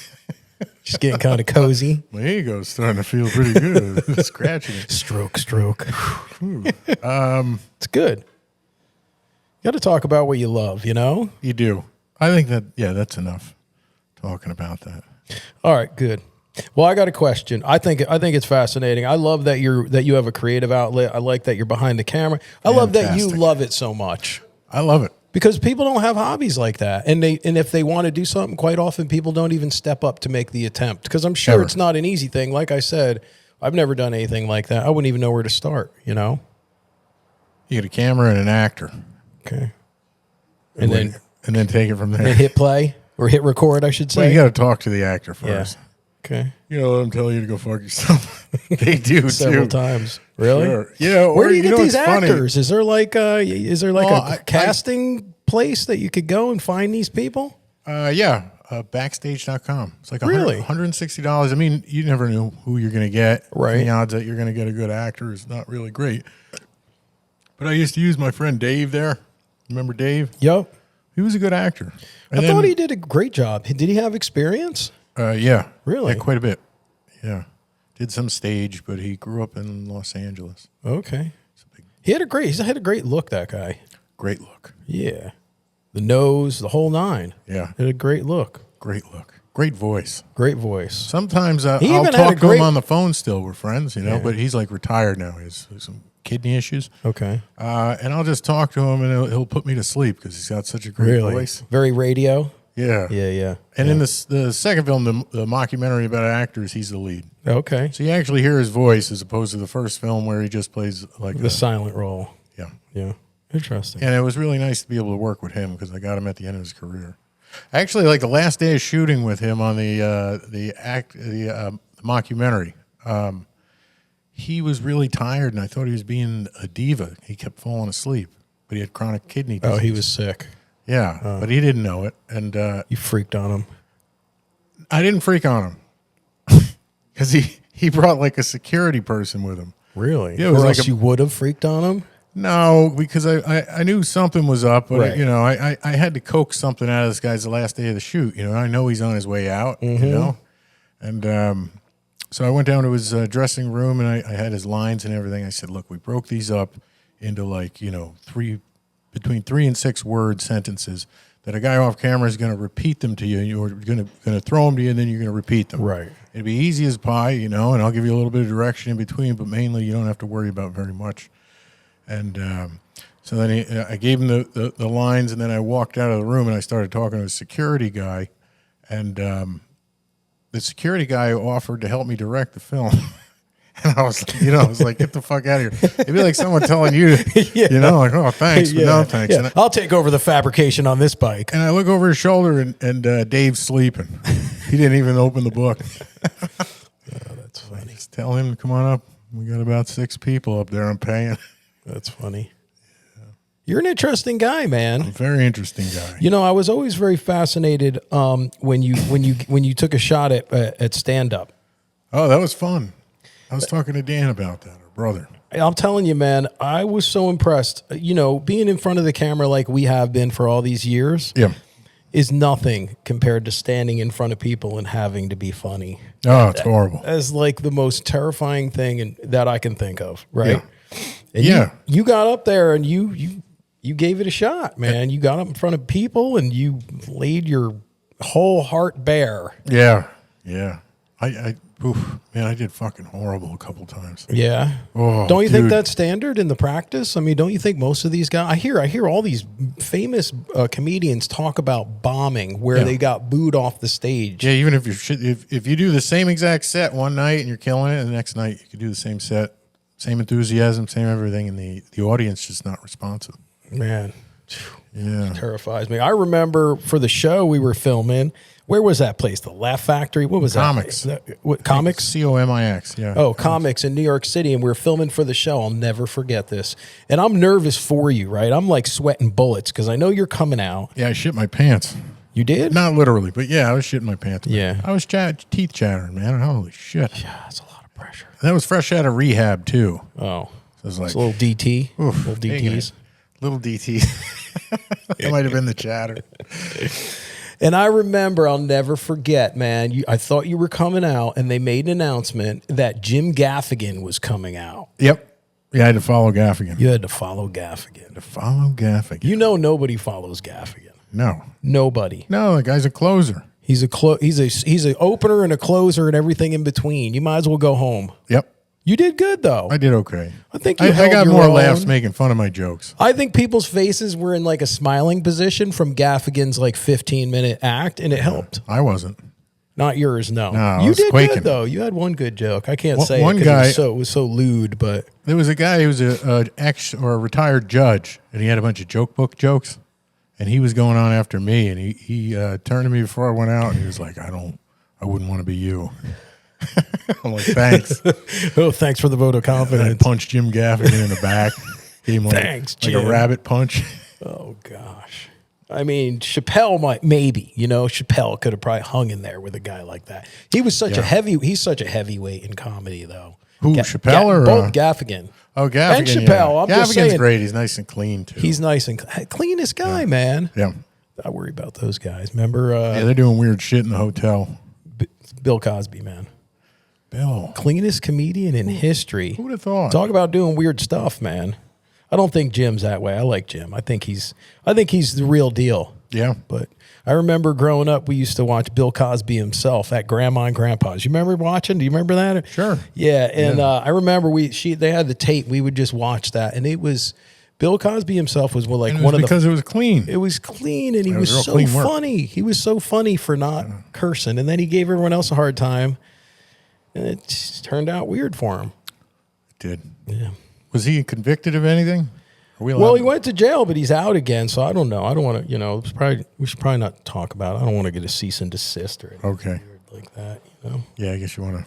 cozy. My ego's starting to feel pretty good. Scratching it. Stroke. It's good. You got to talk about what you love. You do. I think that's enough talking about that. All right, good. Well, I got a question. I think it's fascinating. I love that you have a creative outlet. I like that you're behind the camera. I love that you love it so much. I love it. Because people don't have hobbies like that. And if they want to do something, quite often people don't even step up to make the attempt. Because I'm sure it's not an easy thing. Like I said, I've never done anything like that. I wouldn't even know where to start, You get a camera and an actor. Okay. And then take it from there. And hit play or hit record, I should say. Well, you got to talk to the actor first. Yeah. Okay. Let them tell you to go fuck yourself. They do several times. Really? Sure. Yeah. Where do you get these actors? Funny. Is there like a casting place that you could go and find these people? Yeah. Backstage.com. It's like really $160. I mean, you never know who you're going to get. Right. The odds that you're going to get a good actor is not really great. But I used to use my friend Dave there. Remember Dave? Yep. He was a good actor. I thought he did a great job. Did he have experience? Yeah. Really? Yeah, quite a bit. Yeah. Did some stage, but he grew up in Los Angeles. Okay. He had a great look, that guy. Great look. Yeah. The nose, the whole nine. Yeah. Had a great look. Great look. Great voice. Great voice. Sometimes I'll talk to him on the phone still. We're friends, but he's like retired now. He has some kidney issues. Okay. And I'll just talk to him, and he'll put me to sleep because he's got such a great voice. Very radio. Yeah. Yeah. And in the second film, the mockumentary about actors, he's the lead. Okay. So you actually hear his voice as opposed to the first film where he just plays like the silent role. Yeah. Yeah. Interesting. And it was really nice to be able to work with him because I got him at the end of his career. Actually, like the last day of shooting with him on the mockumentary, he was really tired, and I thought he was being a diva. He kept falling asleep, but he had chronic kidney disease. Oh, he was sick. Yeah, but he didn't know it, and You freaked on him. I didn't freak on him because he brought like a security person with him. Really? Yeah, it was or like else you would have freaked on him? No, because I knew something was up, but Right. you know, I had to coax something out of this guy's the last day of the shoot. You know, I know he's on his way out. You know, and so I went down to his dressing room and I had his lines and everything. I said, "Look, we broke these up into like between 3 and 6 word sentences that a guy off camera is going to repeat them to you. And you're going to throw them to you, and then you're going to repeat them. Right. It'd be easy as pie, you know, and I'll give you a little bit of direction in between, but mainly you don't have to worry about very much." And so then I gave him the lines, and then I walked out of the room and I started talking to a security guy, and the security guy offered to help me direct the film. And I was like, get the fuck out of here. It'd be like someone telling you, you know, like, oh, thanks, but no thanks. Yeah. I'll take over the fabrication on this bike. And I look over his shoulder, and Dave's sleeping. He didn't even open the book. Oh, that's funny. Just tell him to come on up. We got about 6 people up there I'm paying. That's funny. You're an interesting guy, man. Very interesting guy. You know, I was always very fascinated when you took a shot at Standup. Oh, that was fun. I was talking to Dan about that, our brother. I'm telling you, man, I was so impressed. You know, being in front of the camera like we have been for all these years is nothing compared to standing in front of people and having to be funny. Oh, it's horrible. As like the most terrifying thing that I can think of, right? Yeah. And you got up there and you gave it a shot, man. You got up in front of people and you laid your whole heart bare. Yeah. I did fucking horrible a couple times. Yeah. Oh, don't you think dude. that's standard in the practice? I mean, don't you think most of these guys? I hear all these famous comedians talk about bombing where they got booed off the stage. Yeah, even if you do the same exact set one night and you're killing it, and the next night you could do the same set, same enthusiasm, same everything, and the audience just not responsive. Man, Yeah, terrifies me. I remember for the show we were filming. Where was that place? The Laugh Factory? What was Comics. that? What, Comics? COMIX, yeah. Oh, Comics in New York City, and we were filming for the show. I'll never forget this. And I'm nervous for you, right? I'm like sweating bullets because I know you're coming out. Yeah, I shit my pants. You did? Not literally, but yeah, I was shitting my pants. Yeah. I was teeth chattering, man. Holy shit. Yeah, that's a lot of pressure. That was fresh out of rehab, too. Oh. So it was like, It's a little DT. oof, Little DTs. Little DTs. That might have been the chatter. And I remember, I'll never forget, man, I thought you were coming out, and they made an announcement that Jim Gaffigan was coming out. Yep. Yeah, I had to follow Gaffigan. You had to folll Gaffigan. To follow Gaffigan. You know nobody follows Gaffigan. No. Nobody. No, the guy's a closer. He's an opener and a closer and everything in between. You might as well go home. Yep. You did good, though. I did okay. I think I held got your more own. laughs making fun of my jokes. I think people's faces were in like a smiling position from Gaffigan's like 15-minute act, and it helped. I wasn't. Not yours, no. No, I You was did quaking. good, though. You had one good joke. I can't say one it guy- because it was so lewd, but There was a guy who was a ex or a retired judge, and he had a bunch of joke book jokes, and he was going on after me, and he turned to me before I went out, and he was like, I wouldn't want to be you. I'm like, thanks. oh, thanks for the vote of And I confidence. punched Jim Gaffigan in the back. Gave him Thanks, like Jim. a rabbit punch. Oh gosh. I mean, Chappelle Chappelle could have probably hung in there with a guy like that. He was such he's such a heavyweight in comedy, though. Who, Chappelle or both Gaffigan? Oh, Gaffigan. And Chappelle. I'm just Gaffigan's saying. great. He's nice and clean too. He's nice and cleanest guy, man. yeah. I worry about those guys. Remember Yeah, they're doing weird shit in the hotel. Bill Cosby, man. Bill. Cleanest comedian in history. Who would have thought? Talk about doing weird stuff, man. I don't think Jim's that way. I like Jim. I think he's the real deal. Yeah. But I remember growing up, we used to watch Bill Cosby himself at Grandma and Grandpa's. You remember watching? Do you remember that? Sure. Yeah, and I remember they had the tape. We would just watch that, and it was Bill Cosby himself was like one of the because it was clean. It was clean, and he was real so clean work. funny. He was so funny for not cursing, and then he gave everyone else a hard time, and it just turned out weird for him. Did. Yeah. Was he convicted of anything? Are we Well, allowed- he went to jail, but he's out again, so I don't know. I don't want to, we should probably not talk about it. I don't want to get a cease and desist or anything Okay. weird like that, you know. Yeah, I guess you want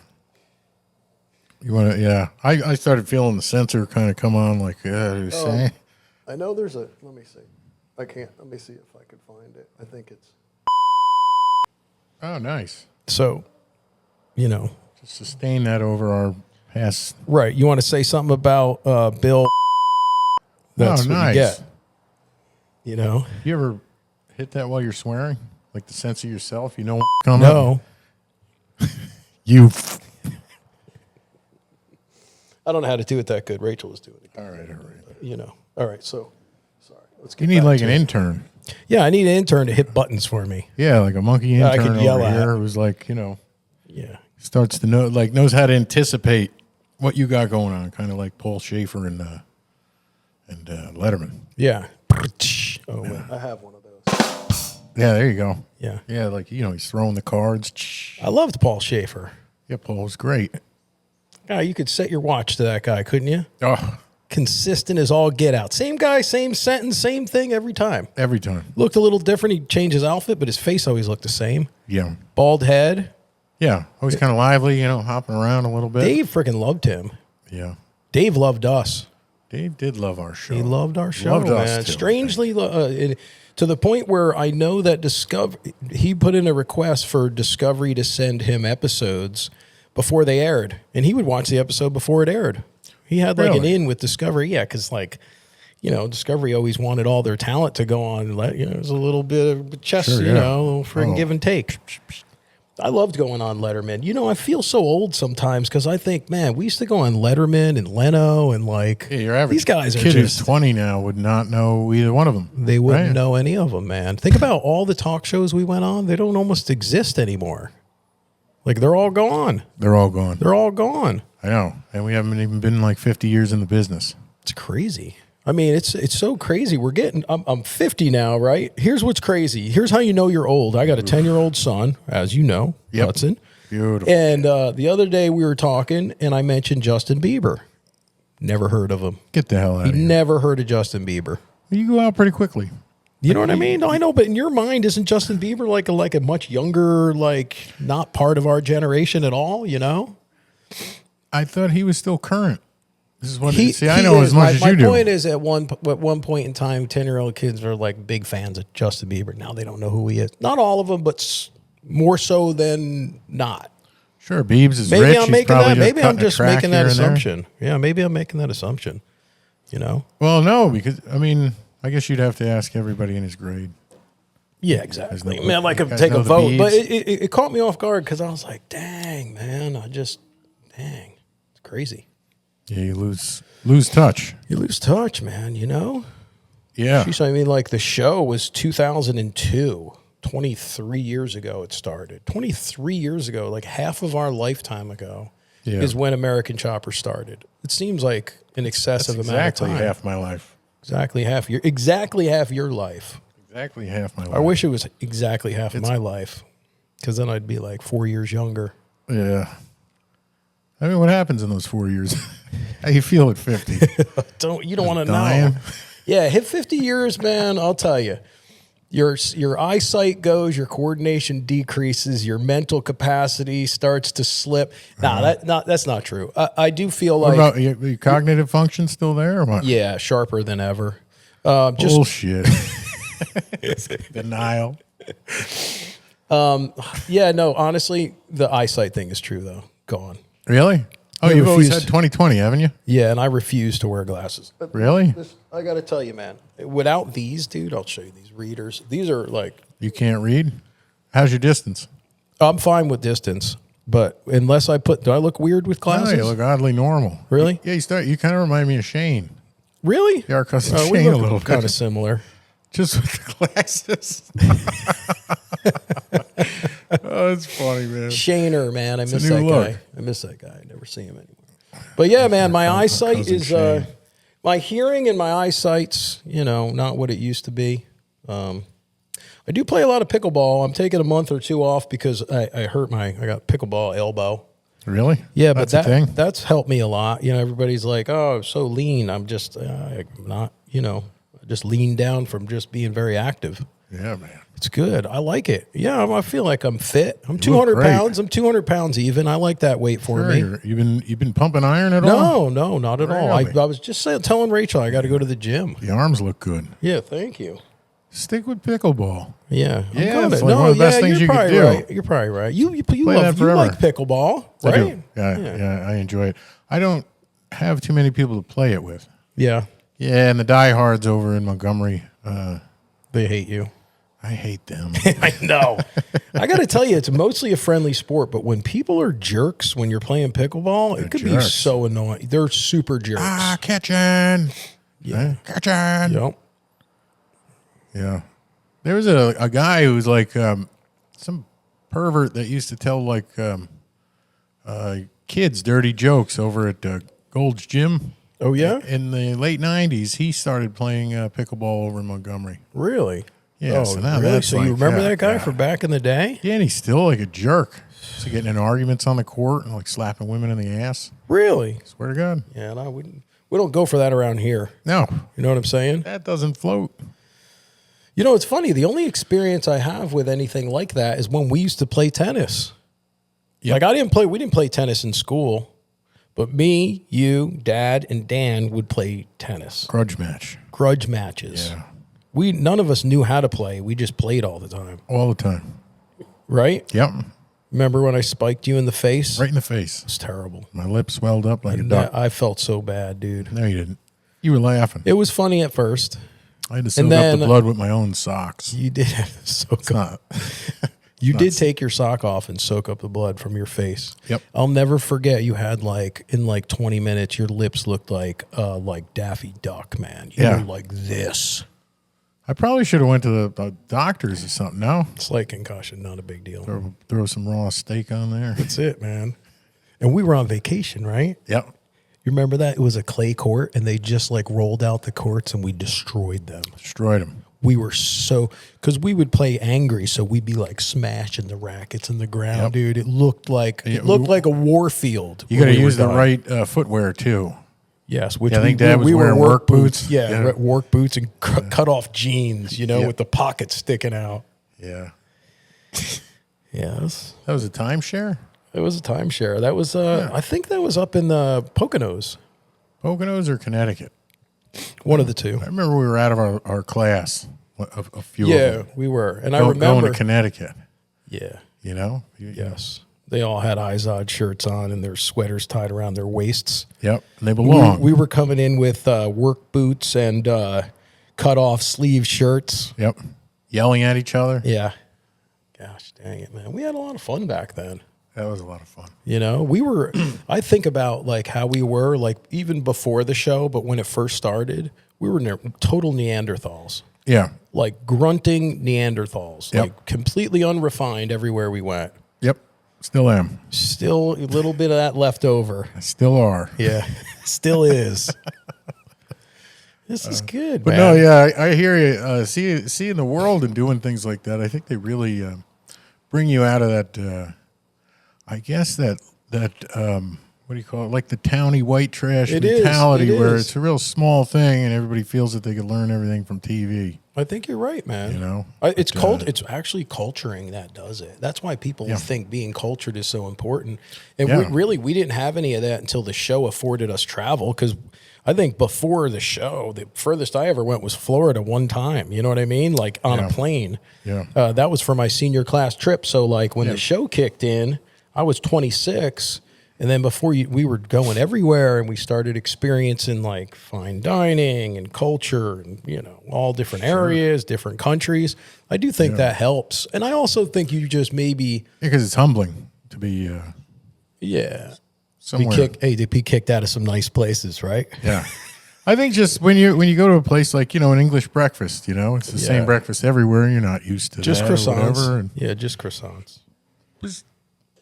to. You want to? Yeah. I started feeling the sensor kind of come on. Like, saying. I know there's a. Let me see. I can't. Let me see if I can find it. I think it's. Oh, nice. So, Just sustain that over our past. right. You want to say something about Bill? That's oh, what nice. you get. You know? You ever hit that while you're swearing? Like the sense of yourself? You know what's coming? No. You. I don't know how to do it that good. Rachel was doing it. All right. All right. So, sorry. Let's You get need back like to an it. intern. Yeah, I need an intern to hit buttons for me. Yeah, like a monkey I intern could yell over at. here who's like, Yeah. starts to know, like knows how to anticipate what you got going on, kind of like Paul Schaefer and Letterman. Yeah. Oh, wait. I have one of those. Yeah, there you go. Yeah. Yeah, like he's throwing the cards. I loved Paul Schaefer. Yeah, Paul's great. Guy, you could set your watch to that guy, couldn't you? Oh, Consistent as all get out. Same guy, same sentence, same thing every time. every time. Looked a little different. He changed his outfit, but his face always looked the same. Yeah, Bald head. yeah. Always kind of lively, hopping around a little bit. Dave freaking loved him. Yeah, Dave loved us. Dave did love our show. He loved our show, Loved us, man. too, Strangely, to the point where I know that he put in a request for Discovery to send him episodes before they aired, and he would watch the episode before it aired. He had like an Really? in with Discovery, yeah, because Discovery always wanted all their talent to go on. It was a little bit of chess, Sure, a yeah. little friggin' give and take. I loved going on Letterman. I feel so old sometimes because I think, man, we used to go on Letterman and Leno and Yeah, your average these guys are kid who's just 20 now would not know either one of them. they wouldn't right? know any of them, man. Think about all the talk shows we went on. They don't almost exist anymore. Like they're all gone. They're all gone. They're all gone. I know, and we haven't even been like 50 years in the business. It's crazy. I mean, it's so crazy. I'm 50 now, right? Here's what's crazy. Here's how you know you're old. I got a 10-year-old son, as you know, Yep. Hudson. Beautiful. And the other day we were talking, and I mentioned Justin Bieber. Never heard of him. Get the hell out of here. Never heard of Justin Bieber. You go out pretty quickly. You know what I mean? No, I know, but in your mind, isn't Justin Bieber like a much younger, not part of our generation at all? I thought he was still current. This is what. I I know as much as you do. My point is, at one point in time, 10-year-old kids are like big fans of Justin Bieber. Now they don't know who he is. Not all of them, but more so than not. Sure, Biebs is Maybe rich. I'm He's making probably that. Maybe I'm cutting a just track making that here and there. assumption. Yeah, maybe I'm making that assumption. Well, no, because I guess you'd have to ask everybody in his grade. Yeah, exactly. no- Man, I you could guys take know a the vote, but Biebs? it caught me off guard because I was like, dang, man, it's crazy. Yeah, you lose touch. You lose touch, man, Yeah, Sheesh, I mean, the show was 2002, 23 years ago it started. 23 years ago, like half of our lifetime ago, Yeah. is when American Chopper started. It seems like an excessive that's amount exactly of time. half my life. Exactly half your life. Exactly half my life. I wish it was exactly half of my life, because then I'd be like 4 years younger. Yeah. I mean, what happens in those 4 years? How you feel at 50? You don't want to know. dying? Yeah, hit 50 years, man. I'll tell you. Your eyesight goes, your coordination decreases, your mental capacity starts to slip. That's not true. I do feel What like about your cognitive function still there or what? yeah, sharper than ever. Just Bullshit. Denial. yeah, no. Honestly, the eyesight thing is true though. Gone. Really? Oh, I you've always refuse- had 20/20, haven't you? Yeah, and I refuse to wear glasses. Really? I got to tell you, man. Without these, dude, I'll show you these readers. These are like You can't read? How's your distance? I'm fine with distance, but unless do I look weird with No, glasses? you look oddly normal. Really? Yeah, you kind of remind me of Shane. Really? Yeah, our cousin We Shane a look little bit. kind of similar. Just with the glasses. Oh, it's funny, man. Shaner, man. I miss a that new guy. look. I miss that guy. I never see him anymore. But yeah, man, my eyesight cousin is Shane. my hearing and my eyesight's, not what it used to be. I do play a lot of pickleball. I'm taking a month or two off because I got pickleball elbow. Really? Yeah, That's but a thing? that's helped me a lot. Everybody's like, "Oh, I'm so lean." I'm just I'm not, I just lean down from just being very active. Yeah, man. It's good. I like it. Yeah, I feel like I'm fit. I'm 200 great. pounds. I'm 200 pounds even. I like that weight for me. You've been pumping iron at all? No, not at all. Really? I was just telling Rachel I got to go to the gym. The arms look good. Yeah, thank you. Stick with pickleball. Yeah, Yeah, it's like one of the best things you could do. Right. You're probably right. You that forever. like pickleball, I right? do. Yeah, I enjoy it. I don't have too many people to play it with. Yeah. Yeah, and the diehards over in Montgomery, They hate you. I hate them. I know. I got to tell you, it's mostly a friendly sport, but when people are jerks when you're playing pickleball, it could be so annoying. They're super jerks. Catching. Yeah. Catching. Yep. Yeah. There was a guy who was like some pervert that used to tell like kids dirty jokes over at Gold's Gym. Oh, yeah? In the late 90s, he started playing pickleball over in Montgomery. Really? Yeah, Oh, so now really? that's So like, you remember yeah, that guy yeah. from back in the day? Yeah, and he's still like a jerk. So getting in arguments on the court and like slapping women in the ass. Really? Swear to God. Yeah, no, we don't go for that around here. No, You know what I'm saying? that doesn't float. You know, it's funny. The only experience I have with anything like that is when we used to play tennis. Yep. Like we didn't play tennis in school, but me, you, Dad, and Dan would play tennis. Grudge match. Grudge matches. Yeah. None of us knew how to play. We just played all the time. All the time. Right? Yep. Remember when I spiked you in the face? Right in the face. It's terrible. My lips swelled up like a duck. I felt so bad, dude. No, you didn't. You were laughing. It was funny at first. I had to soak up the blood with my own socks. You did soak It's up. not. You did take your sock off and soak up the blood from your face. Yep. I'll never forget. You had in 20 minutes, your lips looked like Daffy Duck, man. You were like this. I probably should have went to the doctors or something. No, Slight concussion, not a big deal. throw some raw steak on there. That's it, man. And we were on vacation, right? Yep. You remember that? It was a clay court, and they just rolled out the courts, and we destroyed them. Destroyed them. We were because we would play angry, so we'd be smashing the rackets in the ground, dude. It looked like a war field. You got to use the right footwear too. Yes, which I think Dad was wearing work boots. Yeah, work boots and cut off jeans, with the pockets sticking out. Yeah. Yes, That was a timeshare? it was a timeshare. That was, I think that was up in the Poconos, Poconos or Connecticut? one of the two. I remember we were out of our class, a few Yeah, of them. we were, and I Going remember. to Connecticut, Yeah, you know? yes, they all had Izod shirts on and their sweaters tied around their waists. Yep. And they belong. We were coming in with work boots and cut off sleeve shirts. Yep. Yelling at each other. Yeah. Gosh dang it, man. We had a lot of fun back then. That was a lot of fun. We were, I think about how we were even before the show, but when it first started, we were total Neanderthals. Yeah. Like grunting Neanderthals. Yep. Like completely unrefined everywhere we went. Yep. Still am. Still a little bit of that left over. I still are. Yeah. Still is. This is good, But man. no, yeah, I hear you. Seeing the world and doing things like that, I think they really bring you out of that. I guess that what do you call it? Like the towny white trash mentality, where it's a real small thing and everybody feels that they can learn everything from TV. I think you're right, man. It's It's actually culturing that does it. That's why people think being cultured is so important. And we didn't have any of that until the show afforded us travel. Because I think before the show, the furthest I ever went was Florida one time. You know what I mean? Like on a plane. Yeah. That was for my senior class trip. So when the show kicked in, I was 26. And then before we were going everywhere, and we started experiencing fine dining and culture and, all different areas, different countries. I do think that helps. And I also think you just maybe... Because it's humbling to be somewhere. To be kicked out of some nice places, right? Yeah. I think just when you go to a place like, an English breakfast, it's the same breakfast everywhere. You're not used to just that croissants. or whatever. And just croissants. just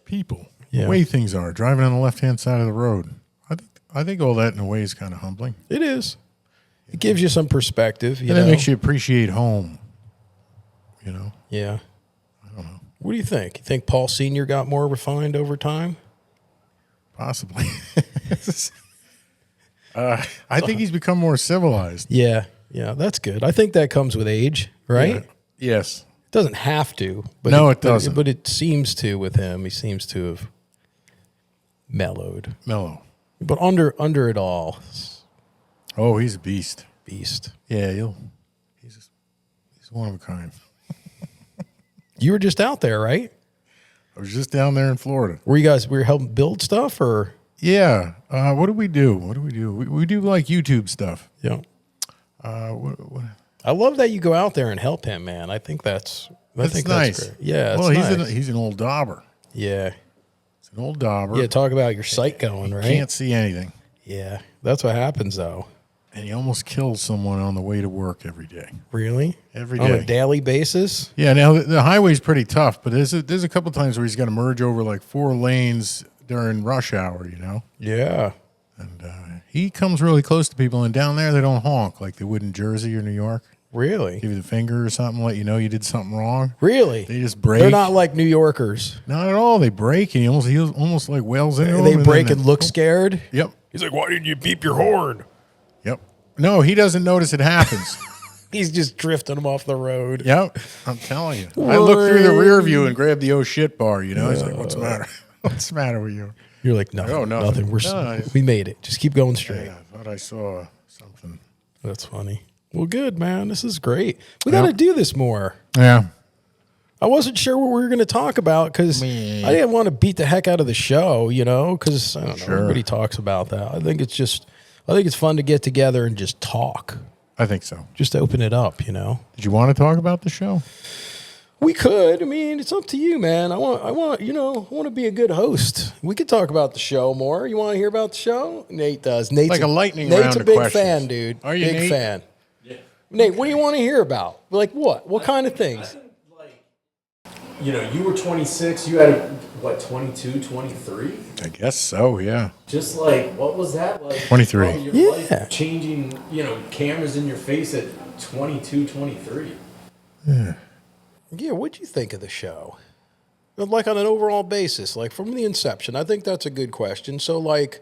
people. Yeah. The way things are, driving on the left-hand side of the road. I think all that in a way is kind of humbling. It is. It gives you some perspective. And it makes you appreciate home. Yeah. I don't know. What do you think? You think Paul Sr. got more refined over time? Possibly. I think he's become more civilized. Yeah. Yeah, that's good. I think that comes with age, right? Yeah. Yes. Doesn't have to. But No, it doesn't. But it seems to with him. He seems to have mellowed. Mellow. But under it all, Oh, he's a beast. Yeah, he's one of a kind. You were just out there, right? I was just down there in Florida. Were you helping build stuff or? Yeah. What do we do? We do like YouTube stuff. Yeah. What? I love that you go out there and help him, man. I think that's Nice. That's great. Yeah. Well, nice. he's an old dauber. Yeah. It's an old dauber. Yeah. Talk about your sight going, right? Can't see anything. Yeah. That's what happens, though. And he almost kills someone on the way to work every day. Really? Every day. On a daily basis? Yeah. Now the highway's pretty tough, but there's a couple times where he's got to merge over like 4 lanes during rush hour. You know. Yeah. And he comes really close to people, and down there they don't honk like they would in Jersey or New York. Really? Give you the finger or something, let you know you did something wrong. Really? They just break. They're not like New Yorkers. Not at all. They break, and he almost like wails into them. They break and look scared? Yep. He's like, why didn't you beep your horn? Yep. No, he doesn't notice it happens. He's just drifting them off the road. Yep. I'm telling you. I look through the rear view and grab the oh shit bar, you know. He's like, what's the matter? What's the matter with you? You're like, nothing. Oh, nothing. We made it. Just keep going straight. Yeah, I thought I saw something. That's funny. Well, good, man. This is great. We got to do this more. Yeah. I wasn't sure what we were going to talk about because I didn't want to beat the heck out of the show, you know, because I don't know. Everybody talks about that. I think it's fun to get together and just talk. I think so. Just open it up, you know. Did you want to talk about the show? We could. I mean, it's up to you, man. I want to be a good host. We could talk about the show more. You want to hear about the show? Nate does. Nate's like a lightning round Nate's a of big questions. fan, dude. Are you, big Nate? fan? Yeah. Nate, what do you want to hear about? Like what? What kind of things? You were 26. You had, what, 22, 23? I guess so, yeah. Just like, what was that like? 23. Your life changing, cameras in your face at 22, 23. Yeah. Yeah, what'd you think of the show? Like on an overall basis, like from the inception. I think that's a good question. So like,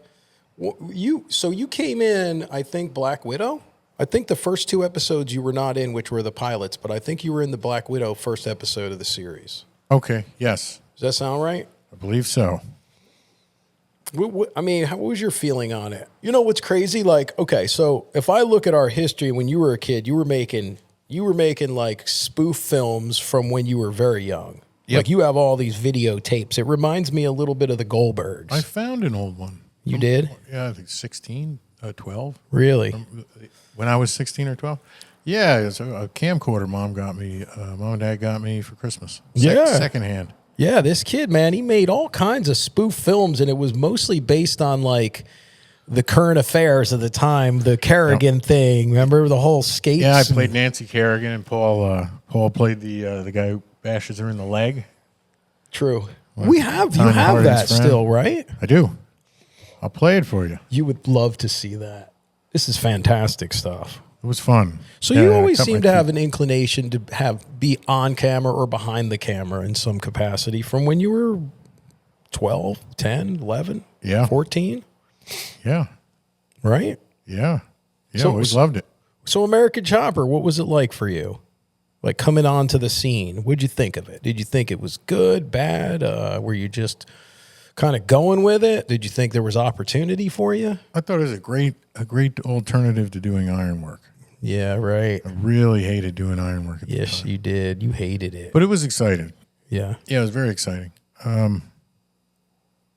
you came in, I think, Black Widow? I think the first 2 episodes you were not in, which were the pilots, but I think you were in the Black Widow first episode of the series. Okay, yes. Does that sound right? I believe so. I mean, what was your feeling on it? You know what's crazy? Like, okay, so if I look at our history, when you were a kid, you were making like spoof films from when you were very young. Yep. Like you have all these videotapes. It reminds me a little bit of the Goldbergs. I found an old one. You did? Yeah, I think 16, 12. Really? When I was 16 or 12. Yeah, it's a camcorder mom and dad got me for Christmas. Secondhand. Yeah, this kid, man, he made all kinds of spoof films, and it was mostly based on like the current affairs of the time, the Kerrigan thing. Remember the whole skates? Yeah, I played Nancy Kerrigan, and Paul played the guy who bashes her in the leg. True. You have that still, right? I do. I'll play it for you. You would love to see that. This is fantastic stuff. It was fun. So you always seem to have an inclination to be on camera or behind the camera in some capacity from when you were 12, 10, 11, 14? Yeah. Right? Yeah. Yeah, So- I always loved it. So American Chopper, what was it like for you? Like coming onto the scene, what'd you think of it? Did you think it was good, bad? Were you just kind of going with it? Did you think there was opportunity for you? I thought it was a great alternative to doing ironwork. Yeah, right. I really hated doing ironwork at the Yes, time. you did. You hated it. But it was exciting. Yeah. Yeah, it was very exciting.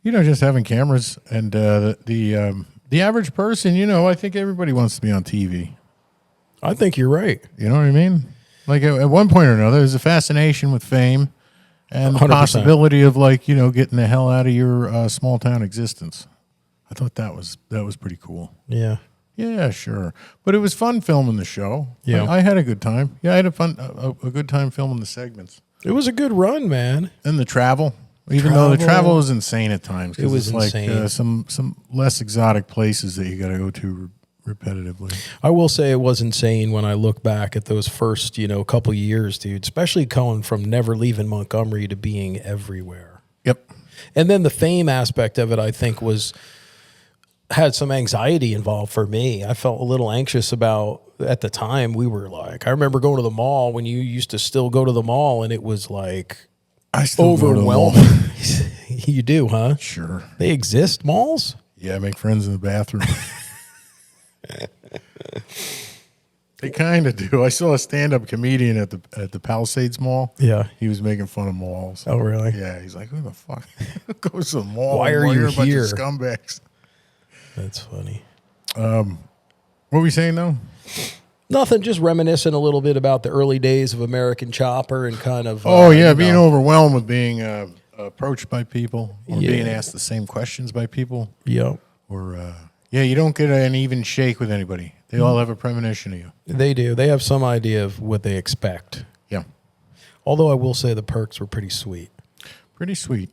Just having cameras and the average person, I think everybody wants to be on TV. I think you're right. You know what I mean? Like at one point or another, there's a fascination with fame and the 100%. possibility of getting the hell out of your small town existence. I thought that was pretty cool. Yeah. Yeah, sure. But it was fun filming the show. Yeah. I had a good time. Yeah, I had a good time filming the segments. It was a good run, man. And the travel. Even though the travel was insane at times. 'Cause It was it's like insane. some less exotic places that you got to go to repetitively. I will say it was insane when I look back at those first, couple years, dude, especially going from never leaving Montgomery to being everywhere. Yep. And then the fame aspect of it, I think, was had some anxiety involved for me. I felt a little anxious about, at the time, we were like, I remember going to the mall when you used to still go to the mall, and it was like I still go to the mall. overwhelming. You do, huh? Sure. They exist, malls? Yeah, make friends in the bathroom. They kind of do. I saw a stand-up comedian at the Palisades Mall. Yeah. He was making fun of malls. Oh, really? Yeah, he's like, who the fuck goes to the mall? Why are you You're a bunch here? of scumbags. That's funny. What were we saying though? Nothing, just reminiscing a little bit about the early days of American Chopper and kind of... being overwhelmed with being approached by people or being asked the same questions by people. Yep. Or, you don't get an even shake with anybody. They all have a premonition of you. They do. They have some idea of what they expect. Yeah. Although I will say the perks were pretty sweet. Pretty sweet.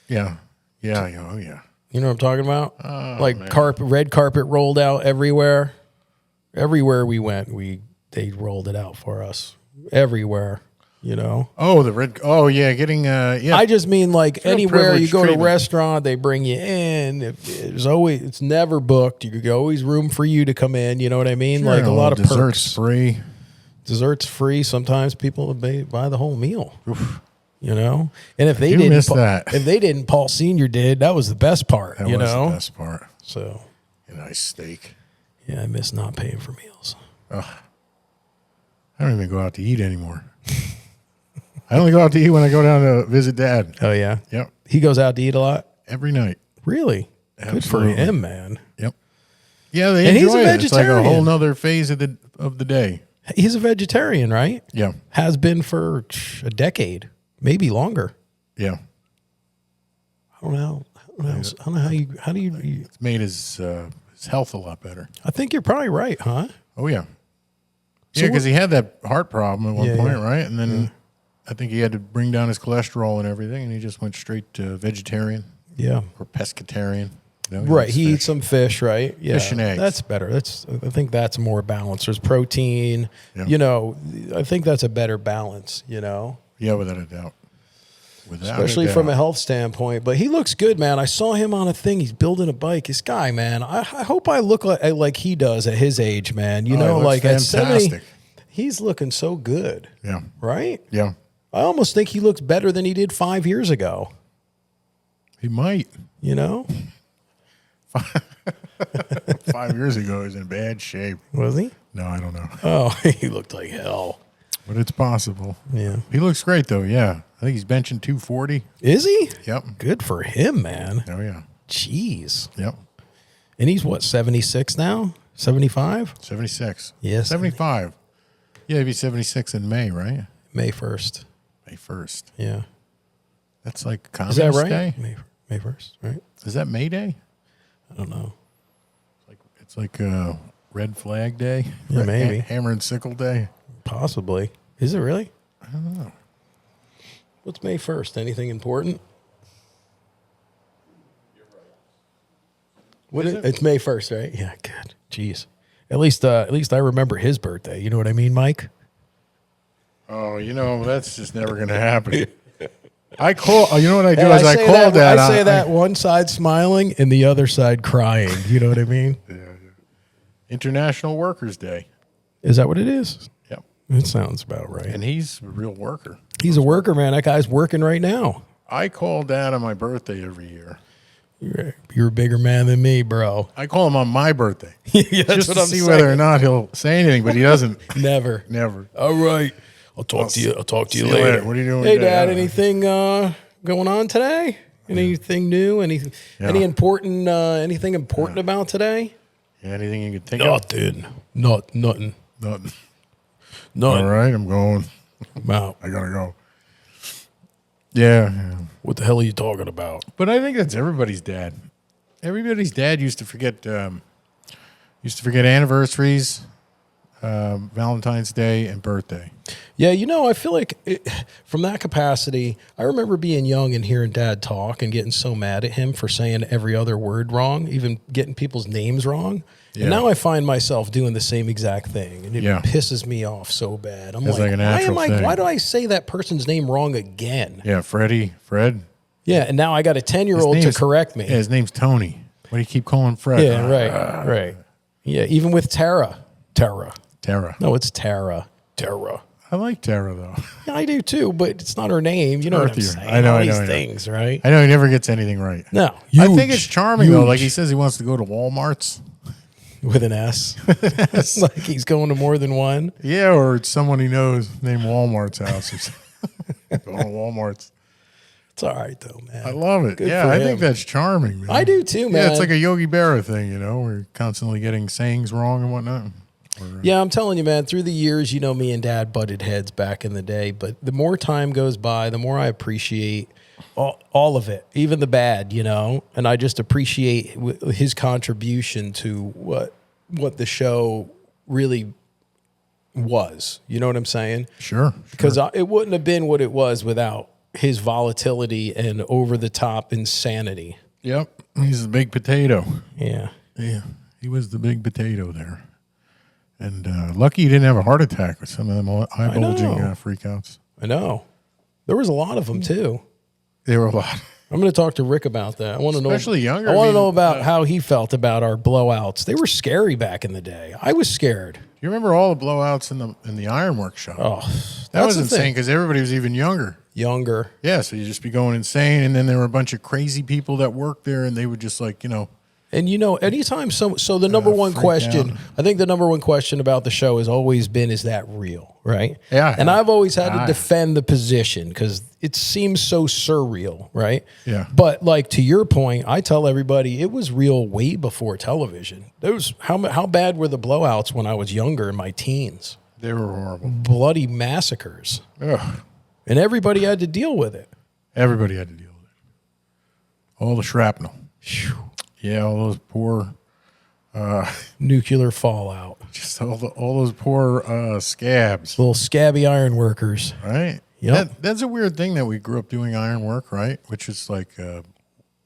Yeah. Yeah. Oh, yeah. You know what I'm talking about? Like man. red carpet rolled out everywhere. Everywhere we went, they rolled it out for us. Everywhere, you know. Oh, the red. Oh, yeah. Getting. Yeah. I just mean like Real anywhere you privileged go to a treatment. restaurant, they bring you in. It's never booked. You always room for you to come in. You know what I mean? Sure, like a lot of desserts perks. free. Desserts free. Sometimes people buy the whole meal. Oof. You know, and if they do didn't, miss that. if they didn't, Paul Senior did. That was the best part. That you was know, the best part. so A nice steak. yeah, I miss not paying for meals. I don't even go out to eat anymore. I only go out to eat when I go down to visit Dad. Oh yeah, Yep. he goes out to eat a lot. Every night. Really? Good for Absolutely. him, man. Yep. Yeah, they And he's enjoy a it. It's like a vegetarian. whole nother phase of the day. He's a vegetarian, right? Yeah. Has been for a decade, maybe longer. Yeah. I don't know. I don't know how do you? It's made his health a lot better. I think you're probably right, huh? Oh yeah. So Yeah, because he had that heart problem at one Yeah, point, yeah. right? And then I think he had to bring down his cholesterol and everything, and he just went straight to vegetarian Yeah. or pescatarian. You know, Right. eats He fish. eats some fish, right? Yeah. Fish and eggs. That's better. I think that's more balanced. There's protein. Yeah. You know, I think that's a better balance, you know, Yeah, without a doubt. Without especially a doubt. from a health standpoint. But he looks good, man. I saw him on a thing. He's building a bike. This guy, man, I hope I look like he does at his age, man. You Oh, he know, looks like at 70, fantastic. he's looking so good, Yeah. right? Yeah. I almost think he looks better than he did 5 years ago, He might. you know? 5 years ago, he was in bad shape. Was he? No, I don't know. Oh, he looked like hell. But it's possible. Yeah. He looks great, though. Yeah. I think he's benching 240. Is he? Yep. Good for him, man. Oh, yeah. Jeez. Yep. And he's what, 76 now? 75? 76. Yes. 75. Yeah, he'd be 76 in May, right? May 1st. May 1st. Yeah. That's like Is that Communist right? Day? May 1st, right? Is that May Day? I don't know. It's like Red Flag Day? Yeah, maybe. Hammer and Sickle Day? Possibly. Is it really? I don't know. What's May 1st? Anything important? What is it? It's May 1st, right? Yeah, good. Jeez. At least I remember his birthday. You know what I mean, Mike? Oh, that's just never going to happen. I call. You know what I do Hey, is I say call that. I say that one side smiling and the other side crying. You know what I mean? International Workers Day. Is that what it is? Yep. It sounds about right. And he's a real worker. He's a worker, man. That guy's working right now. I call Dad on my birthday every year. You're a bigger man than me, bro. I call him on my birthday. Yeah, that's just what to I'm see saying. whether or not he'll say anything, but he doesn't. Never. Never. All right. I'll talk to you. I'll talk to you See you later. later. What are you doing Hey, today? Dad. Anything going on today? Anything new? Any important? Anything important about today? Anything you can think of? Nothing. Nothing. Nothing. Nothing. All right, I'm going. I'm out. I gotta go. Yeah. What the hell are you talking about? But I think that's everybody's dad. Everybody's dad used to forget anniversaries, Valentine's Day, and birthday. Yeah, I feel like from that capacity, I remember being young and hearing Dad talk and getting so mad at him for saying every other word wrong, even getting people's names wrong. Yeah. And now I find myself doing the same exact thing, and it Yeah. pisses me off so bad. I'm It's like a natural thing. why do I say that person's name wrong again? Yeah, Fred. Yeah, and now I got a 10-year-old to correct me. Yeah, his name's Tony. What do you keep calling Fred? Yeah, right. Yeah, even with Tara. Tara. No, it's Tara. Tara. I like Tara, though. Yeah, I do too, but it's not her name. You know what I'm Earthier. saying? I know, All I know, these I know. things, right? I know he never gets anything right. No. I think it's charming, though. Like he Huge. says he wants to go to Walmart's. With an S. Like he's going to more than one. Yeah, or it's someone he knows named Walmart's house or something. Going to Walmart's. It's all right, though, man. I love it. Good Yeah, for I him. think that's charming, man. I do too, man. Yeah, it's like a Yogi Berra thing, you know. We're constantly getting sayings wrong and whatnot. Yeah, I'm telling you, man, through the years, you know, me and Dad butted heads back in the day, but the more time goes by, the more I appreciate all of it, even the bad, you know, and I just appreciate his contribution to what the show really was. You know what I'm saying? Sure. Because it wouldn't have been what it was without his volatility and over-the-top insanity. Yep. He's the big potato. Yeah. Yeah. He was the big potato there. And lucky he didn't have a heart attack with some of them eye-bulging freakouts. I know. There was a lot of them, too. There were a lot. I'm going to talk to Rick about that. I want to know, Especially younger. I want I to mean, know about how he felt about our blowouts. They were scary back in the day. I was scared. You remember all the blowouts in the ironwork shop? Oh, that was the insane thing. because everybody was even younger. Younger. Yeah, so you'd just be going insane, and then there were a bunch of crazy people that worked there, and they would just like, you know. And you know, anytime so the number one freak question, out. I think the number one question about the show has always been, is that real, right? Yeah. And I've always had to Yeah. defend the position because it seems so surreal, right? Yeah. But like to your point, I tell everybody it was real way before television. There was how bad were the blowouts when I was younger in my teens? They were horrible. Bloody massacres. Ugh. And everybody had to deal with it. Everybody had to deal with it. All the shrapnel. Phew. Yeah, all those poor, Nuclear fallout. just all those poor scabs, Little scabby iron workers. right? Yep. That's a weird thing that we grew up doing iron work, right? Which is like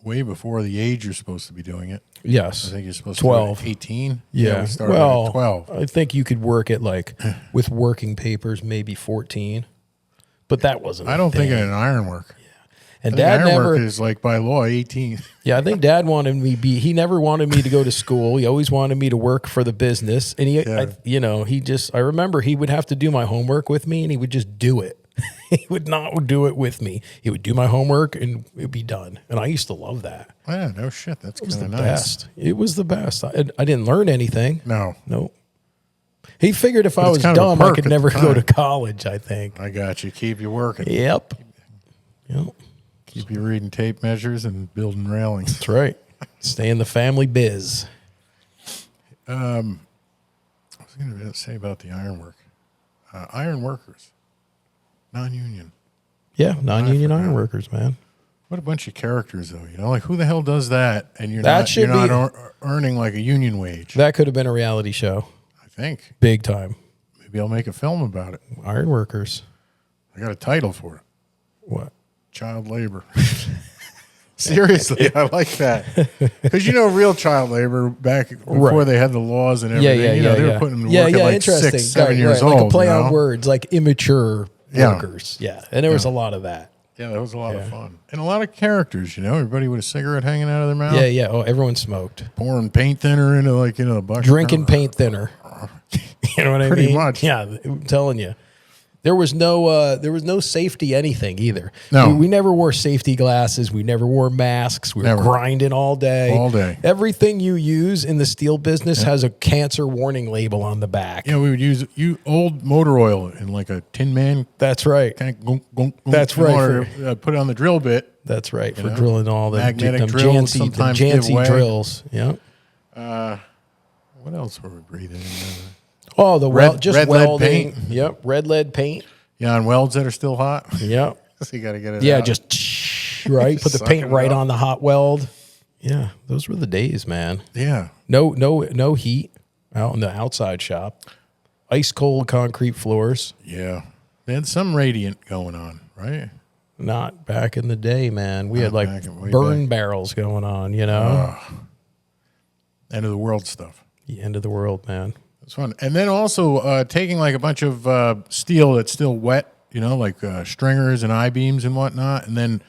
way before the age you're supposed to be doing it. Yes. I think you're supposed 12. to be 18. Yeah. We started Well, at 12. I think you could work at like with working papers, maybe 14. But that wasn't. I don't think in an ironwork. And I think Dad ironwork never. is like by law 18. Yeah, I think Dad wanted me he never wanted me to go to school. He always wanted me to work for the business. And I remember he would have to do my homework with me and he would just do it. He would not do it with me. He would do my homework and it would be done. And I used to love that. Yeah, no shit. That's It was kind the of nice. best. It was the best. I didn't learn anything. No, Nope. He figured if I it's was kind of a dumb, I perk could at never the go to time. college, I think. I got you. Keep you working. Yep. Keep you reading tape measures and building railings. That's right. Stay in the family biz. I was going to say about the ironwork. Iron workers, non-union. Yeah, non-union forgot. iron workers, man. What a bunch of characters, though. You know, like who the hell does that? And you're That not, should you're be- not earning like a union wage. That could have been a reality show. I think Big time. maybe I'll make a film about it. Iron workers. I got a title for it: What? child labor. Seriously, I like that because you know, real child labor back before Right. they had the laws and Yeah, everything. yeah, you know, yeah. they yeah. were putting them to yeah, work yeah, at like interesting. 6, 7 Right, years right. old. Like a play you on know? words, like immature Yeah. workers. Yeah. And there was a lot of that. Yeah, that was a lot of Yeah. fun and a lot of characters. You know, everybody with a cigarette hanging out of their mouth. Yeah, yeah. Oh, everyone smoked. Pouring paint thinner into like a bucket. Drinking paint thinner. You know what I mean? Pretty much. Yeah, I'm telling you. There was no safety anything either. No. We never wore safety glasses. We never wore masks. We were Never. grinding all day. All day. Everything you use in the steel business has a cancer warning label on the back. Yeah, we would use old motor oil in like a Tin Man That's right. kind of gunk, gunk, gunk, That's in right, order to, put it on the drill bit. That's right. For know? drilling all the Magnetic them drills Jancy, sometimes them give Jancy way. drills. Yeah. What else were we breathing in? Oh, the Red lead welding. paint. Yep. Red lead paint. Yeah, on welds that are still hot. Yep. So you got to get it Yeah, out. just right. Put the Sucking paint it right up. on the hot weld. Yeah, those were the days, man. Yeah. No heat out in the outside shop. Ice cold concrete floors. Yeah. They had some radiant going on, right? Not back in the day, man. We had like back in- way burn barrels going on. You know, End of the world stuff. the end of the world, man. It's fun. And then also taking like a bunch of steel that's still wet, you know, like stringers and I-beams and whatnot, and then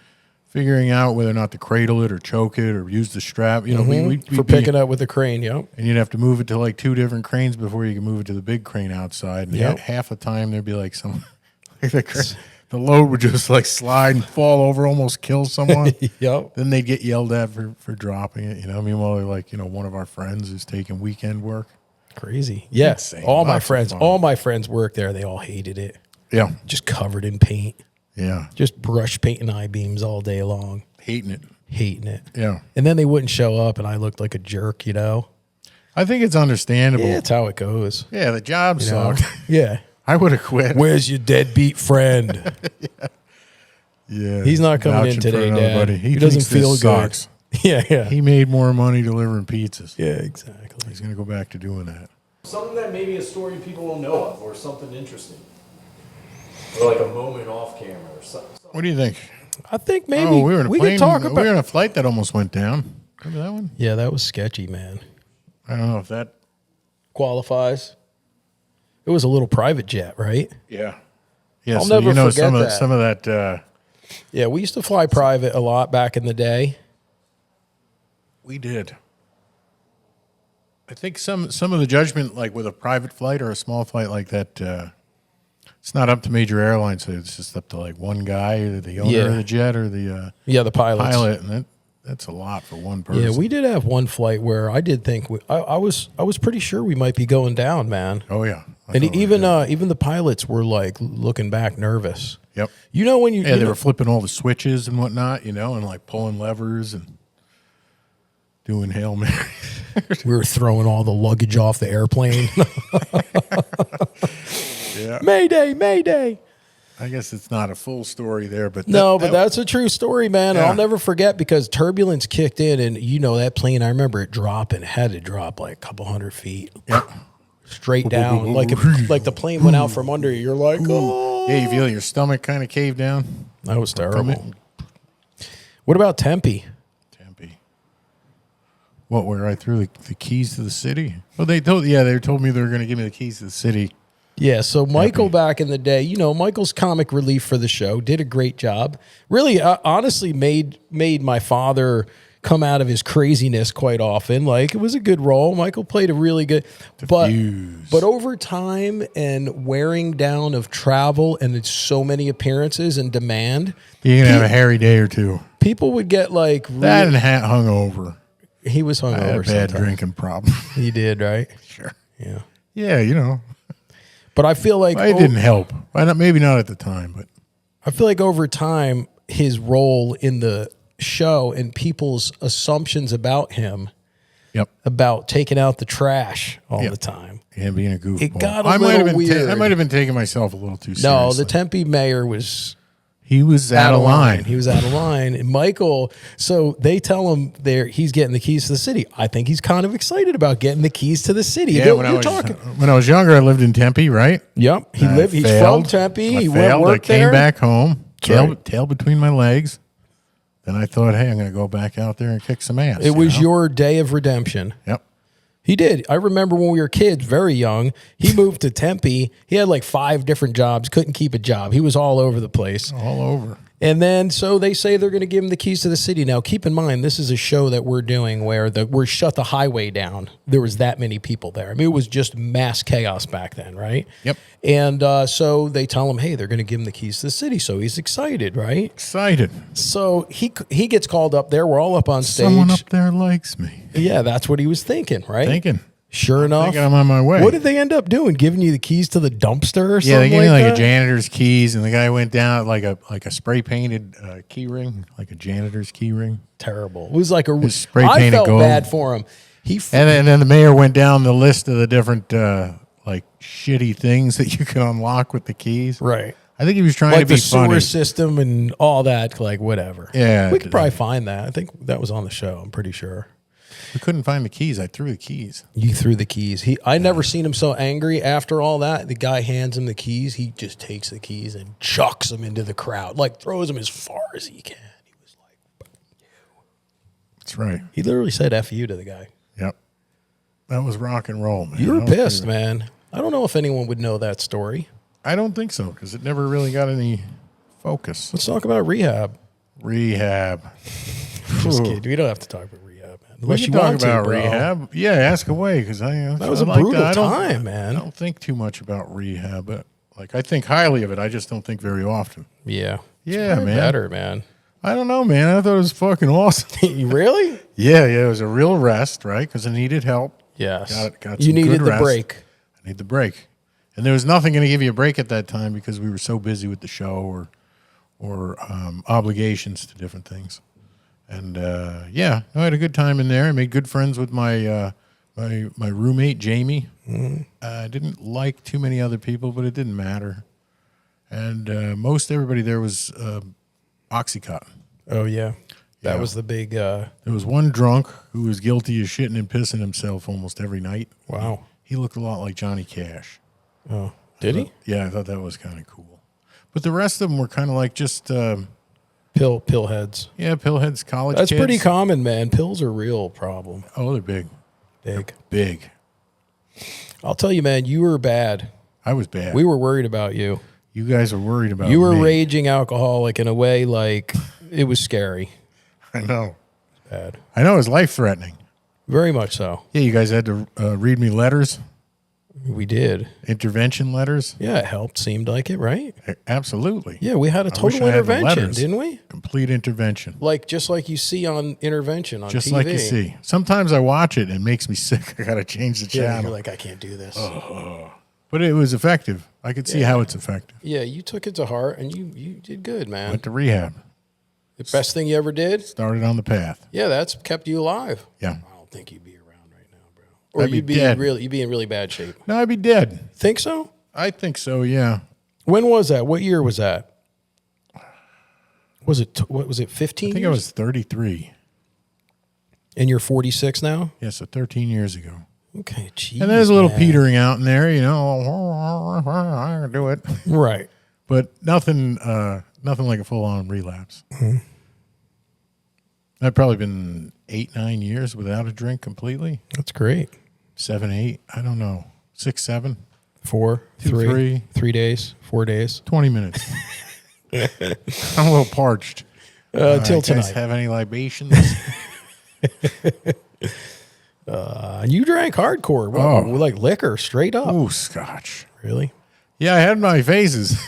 figuring out whether or not to cradle it or choke it or use the strap. You know, we'd For picking up with the crane, yep. and you'd have to move it to like 2 different cranes before you could move it to the big crane outside. And Yep. half the time there'd be like some, like the load would just like slide and fall over, almost kill someone. Yep. Then they'd get yelled at for dropping it. You know, meanwhile, they're like, you know, one of our friends is taking weekend work. Crazy. Yes. Insane. All my Lots of friends, fun. all my friends worked there. They all hated it. Yeah, Just covered in paint. yeah, Just brush painting I-beams all day long. hating it. Hating it. Yeah, And then they wouldn't show up and I looked like a jerk, you know? I think it's understandable. Yeah, it's how it goes. Yeah, the job You know? sucked. Yeah. I would have quit. Where's your deadbeat friend? Yeah, He's not coming vouching in for today, another Dad. buddy. He doesn't thinks this feel good. sucks. Yeah. He made more money delivering pizzas. Yeah, exactly. He's gonna go back to doing that. Something that maybe a story people don't know of, or something interesting, or like a moment off camera, or something. What do you think? I think maybe Oh, we were in a we plane. could talk We about. were in a flight that almost went down. Remember that one? Yeah, that was sketchy, man. I don't know if that. Qualifies. It was a little private jet, right? Yeah. Yeah. I'll so never you know forget that. some of that. Yeah, we used to fly private a lot back in the day. We did. I think some of the judgment, like with a private flight or a small flight like that, it's not up to major airlines. So it's just up to like one guy, either the owner Yeah. of the jet or the The pilots. pilot, and that's a lot for one person. Yeah, we did have one flight where I did think I was pretty sure we might be going down, man. Oh yeah. I And thought we even did. even the pilots were like looking back nervous. Yep. You know when you Yeah, you they know- were flipping all the switches and whatnot, you know, and like pulling levers and doing Hail Mary. we were throwing all the luggage off the airplane. Yeah. Mayday, Mayday. I guess it's not a full story there, but No, but that's a true story, man. And Yeah. I'll never forget because turbulence kicked in, and you know that plane. I remember it dropping, had to drop like a couple 100 feet, straight down, like like the plane went out from under you. You're like, oh, yeah, you feel your stomach kind of cave down. that was From terrible. What about Tempe? Tempe. What? Where I threw the keys to the city? Well, they told me they were going to give me the keys to the city. Yeah, so Michael back in the day, you know, Michael's comic relief for the show, did a great job. Really, honestly, made my father come out of his craziness quite often. Like, it was a good role. Michael played a really good, Diffuse. but over time and wearing down of travel and it's so many appearances and demand, You're gonna have a hairy day or two. people would get like That and hungover. he was I had a hungover bad sometimes. drinking problem. He did, right? Sure. Yeah. Yeah, you know, But I feel like it didn't help. Maybe not at the time, but I feel like over time, his role in the show and people's assumptions about him, yep. about taking out the trash all Yep. the time. And being a goofball. It got a I might little have been weird. I might have been taking myself a little too seriously. No, the Tempe mayor was he was out of line. He was out of line. And Michael, so they tell him he's getting the keys to the city. I think he's kind of excited about getting the keys to the city. Yeah, They're when I talking. was younger, I lived in Tempe, right? Yep. He's from Failed. Tempe. I He failed. worked I came there. back home, right. tail between my legs. Then I thought, hey, I'm going to go back out there and kick some ass. It was know? your day of redemption. Yep. He did. I remember when we were kids, very young, he moved to Tempe. He had like 5 different jobs, couldn't keep a job. He was all over the place. All over. And then, so they say they're going to give him the keys to the city. Now, keep in mind, this is a show that we're doing where we're shut the highway down. There was that many people there. I mean, it was just mass chaos back then, right? Yep. And so they tell him, hey, they're going to give him the keys to the city. So he's excited, right? Excited. So he gets called up there. We're all up on stage. Someone up there likes me. Yeah, that's what he was thinking, right? Thinking. Sure enough. Thinking I'm on my way. What did they end up doing? Giving you the keys to the dumpster or something? Yeah, they gave me like that? a janitor's keys, and the guy went down like a spray painted key ring, like a janitor's key ring. Terrible. It was like His spray I painted felt gold. bad for him. And then the mayor went down the list of the different like shitty things that you can unlock with the keys. Right. I think he was trying Like to be the sewer funny. system and all that, like whatever. Yeah. We could probably find that. I think that was on the show. I'm pretty sure. We couldn't find the keys. I threw the keys. You threw the keys. I never seen him so angry after all that. The guy hands him the keys. He just takes the keys and chucks them into the crowd, like throws them as far as he can. He was like, That's right. he literally said F you to the guy. Yep. That was rock and roll, man. You were That was pissed, pretty- man. I don't know if anyone would know that story. I don't think so, because it never really got any focus. Let's talk about Rehab. Rehab. Just kidding. We don't have to talk about rehab, man. We Unless can you talk want to, about bro. rehab. Yeah, ask away because That was a brutal time, man. I don't think too much about rehab, but like I think highly of it. I just don't think very often. Yeah. Yeah, man. Better, man. I don't know, man. I thought it was fucking awesome. Really? Yeah, it was a real rest, right? Because I needed help. Yes. Got You some needed good the rest. break. I need the break, and there was nothing going to give you a break at that time because we were so busy with the show or obligations to different things. And yeah, I had a good time in there. I made good friends with my my roommate Jamie. I didn't like too many other people, but it didn't matter. And most everybody there was Oxycontin. Oh, yeah. That Yeah. was the big, There was one drunk who was guilty of shitting and pissing himself almost every night. wow. He looked a lot like Johnny Cash. Oh, did he? Yeah, I thought that was kind of cool. But the rest of them were kind of like just, Pill heads. yeah, pillheads, college That's kids. pretty common, man. Pills are a real problem. Oh, they're big. Big. Big. I'll tell you, man, you were bad. I was bad. We were worried about you. You guys were worried about You were me. raging alcoholic in a way like it was scary. I know. Bad. I know it was life-threatening. Very much so. Yeah, you guys had to read me letters, We did. intervention letters. Yeah, it helped. Seemed like it, right? Absolutely. Yeah, we had a I wish total I had the intervention, letters. didn't we? Complete intervention. Like just like you see on intervention on Just TV. like you see. Sometimes I watch it and it makes me sick. I got to change the Yeah, channel. you're like, I can't do this. But it was effective. I could see how it's effective. Yeah, you took it to heart and you did good, man. Went to rehab. The best thing you ever did? Started on the path. Yeah, that's kept you alive. Yeah. I don't think you'd be around right now, bro. Or I'd be you'd be dead. you'd be in really bad shape. No, I'd be dead. Think so? I think so, yeah. When was that? What year was that? Was it what was it 15? I think I was 33. And you're 46 now? Yeah, so 13 years ago. Okay, geez. And there's a little man. petering out in there, you know. I can do it. Right. But nothing like a full-on relapse. I've probably been 8-9 years without a drink completely. That's great. 7, 8, I don't know. 6, 7, 4, 2, 3, 3. 3 days, 4 days. 20 minutes. I'm a little parched. Till Guys tonight. have any libations? You drank hardcore. What, Oh. like liquor, straight up. Ooh, scotch. Really? Yeah, I had my phases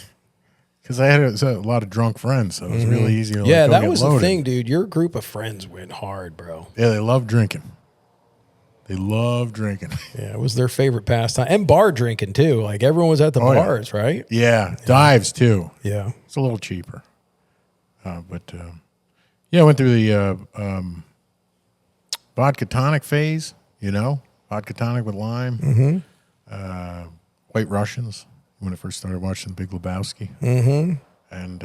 because I had a lot of drunk friends, so it was really easy to Yeah, go that get was loaded. the thing, dude. Your group of friends went hard, bro. Yeah, they love drinking. They love drinking. Yeah, it was their favorite pastime. And bar drinking, too. Like, everyone was at the Oh, yeah. bars, right? Yeah, dives too. Yeah. It's a little cheaper. But yeah, I went through the vodka tonic phase, you know, vodka tonic with lime. White Russians when I first started watching Big Lebowski. And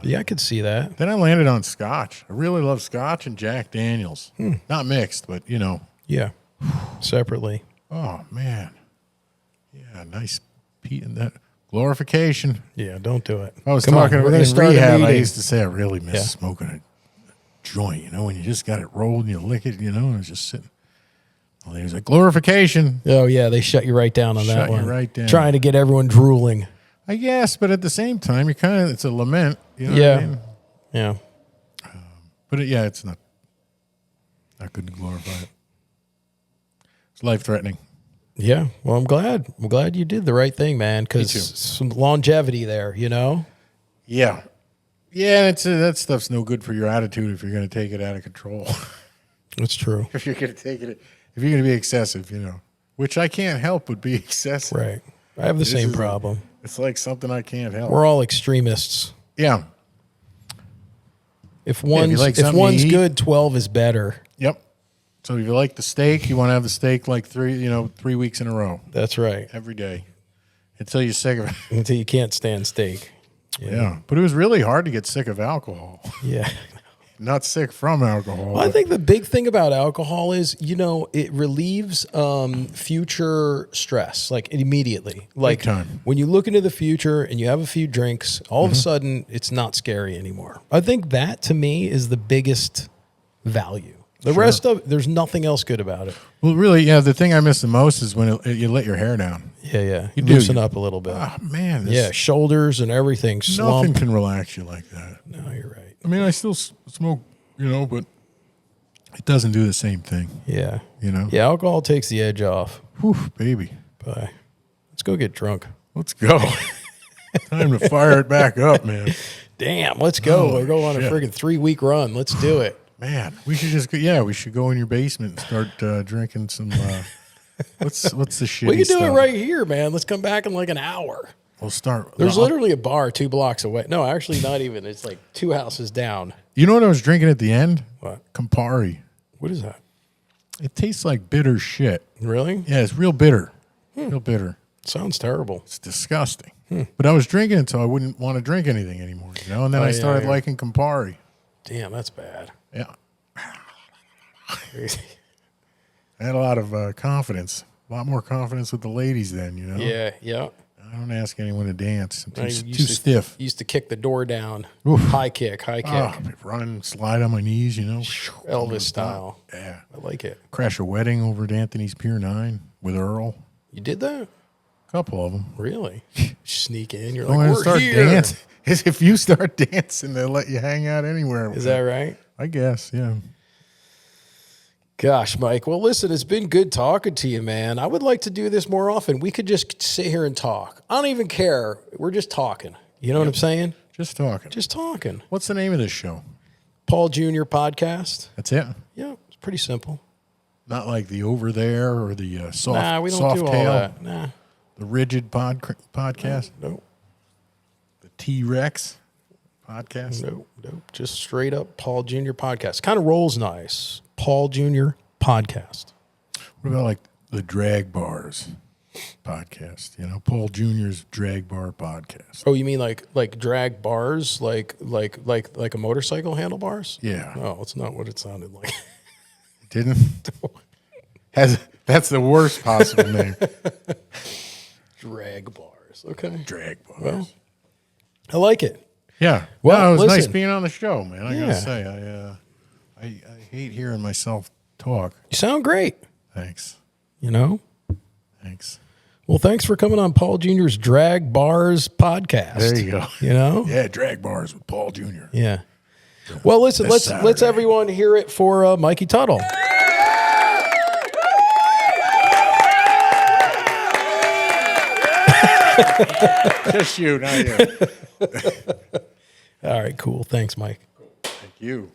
Yeah, I could see that. then I landed on scotch. I really love scotch and Jack Daniels. Not mixed, but, you know. Yeah. Separately. Oh, man. Yeah, nice and that glorification. Yeah, don't do it. I was Come on, talking we're about gonna in start a rehab. I meeting. used to say I really miss Yeah. smoking a joint. You know, when you just got it rolled and you lick it. You know, and it's just sitting. Well, there's a glorification, Oh, yeah, they shut you right down on that Shut you one. right down. Trying to get everyone drooling. I guess. But at the same time, you kind of it's a lament. You know Yeah. what I mean? Yeah. But yeah, it's not good to glorify it. It's life threatening. Yeah. Well, I'm glad. I'm glad you did the right thing, man, because too. some longevity there, you know? Yeah, yeah. That stuff's no good for your attitude if you're going to take it out of control. It's true. If you're going to take it, if you're going to be excessive, you know, which I can't help but be excessive. Right. I have the same problem. It's like something I can't help. We're all extremists. Yeah. If you one's like something one's to eat- good, 12 is better. Yep. So if you like the steak, you want to have the steak like 3 weeks in a row, That's right. every day, until you're sick of it. Until you can't stand steak. Yeah. But it was really hard to get sick of alcohol. Yeah. Not sick from alcohol. Well, I but- think the big thing about alcohol is, you know, it relieves future stress, like immediately. Like time. when you look into the future and you have a few drinks, all of a sudden it's not scary anymore. I think that to me is the biggest value. The rest of there's nothing else good about it. Well, really, yeah. The thing I miss the most is when you let your hair down. Yeah, yeah. You do. Loosen up a little bit. Oh man, Yeah, shoulders and everything nothing slump. can relax you like that. No, you're right. I mean, I still smoke, but it doesn't do the same thing. Yeah. Yeah, alcohol takes the edge off. Whew, baby. But let's go get drunk. Let's go. Time to fire it back up, man. Damn, let's go. Oh, We're going on a shit. friggin' 3-week run. Let's do it. Man, we should just go. We should go in your basement and start drinking some. What's the shitty We can do stuff? it right here, man. Let's come back in like an hour. We'll start. There's literally a bar 2 blocks away. No, actually not even. It's like 2 houses down. You know what I was drinking at the end? What? Campari. What is that? It tastes like bitter shit. Really? Yeah, it's real bitter. Real bitter. Sounds terrible. It's disgusting. But I was drinking it so I wouldn't want to drink anything anymore, And then I started liking Campari. Damn, that's bad. Yeah. Crazy. I had a lot of confidence. A lot more confidence with the ladies then, Yeah. I don't ask anyone to dance. I'm I too used to- stiff. Used to kick the door down. Oof. High kick. Run, slide on my knees, Elvis style. Yeah. I like it. Crash a wedding over at Anthony's Pier 9 with Earl. You did that? A couple of them. Really? Sneak in. You're I'm like, gonna we're start here. dancing. If you start dancing, they'll let you hang out anywhere. Is that right? I guess, yeah. Gosh, Mike. Well, listen, it's been good talking to you, man. I would like to do this more often. We could just sit here and talk. I don't even care. We're just talking. You know what I'm saying? Just talking. Just talking. What's the name of this show? Paul Jr. Podcast. That's it? Yeah, it's pretty simple. Not like the Over There or the Soft Nah, we don't soft do all Tail, that. Nah. the Rigid podcast, Nope. the T-Rex podcast. Nope. Just straight up Paul Jr. Podcast. Kind of rolls nice. Paul Jr. Podcast. What about like the Drag Bars podcast? Paul Jr.'s Drag Bar podcast. Oh, you mean like drag bars, like a motorcycle handlebars? Yeah. No, it's not what it sounded like. Didn't? That's the worst possible name. Drag bars. Okay. Drag Bars. Well, I like it. Yeah. Well, It was nice listen. being on the show, man. I Yeah. gotta say, I hate hearing myself talk. You sound great. Thanks. Thanks. Well, thanks for coming on Paul Jr.'s Drag Bars Podcast. There you go. Yeah, Drag Bars with Paul Jr. Yeah. Well, listen, This let's Saturday. everyone hear it for Mikey Teutul. Just you, not you. All right, cool. Thanks, Mike. Thank you.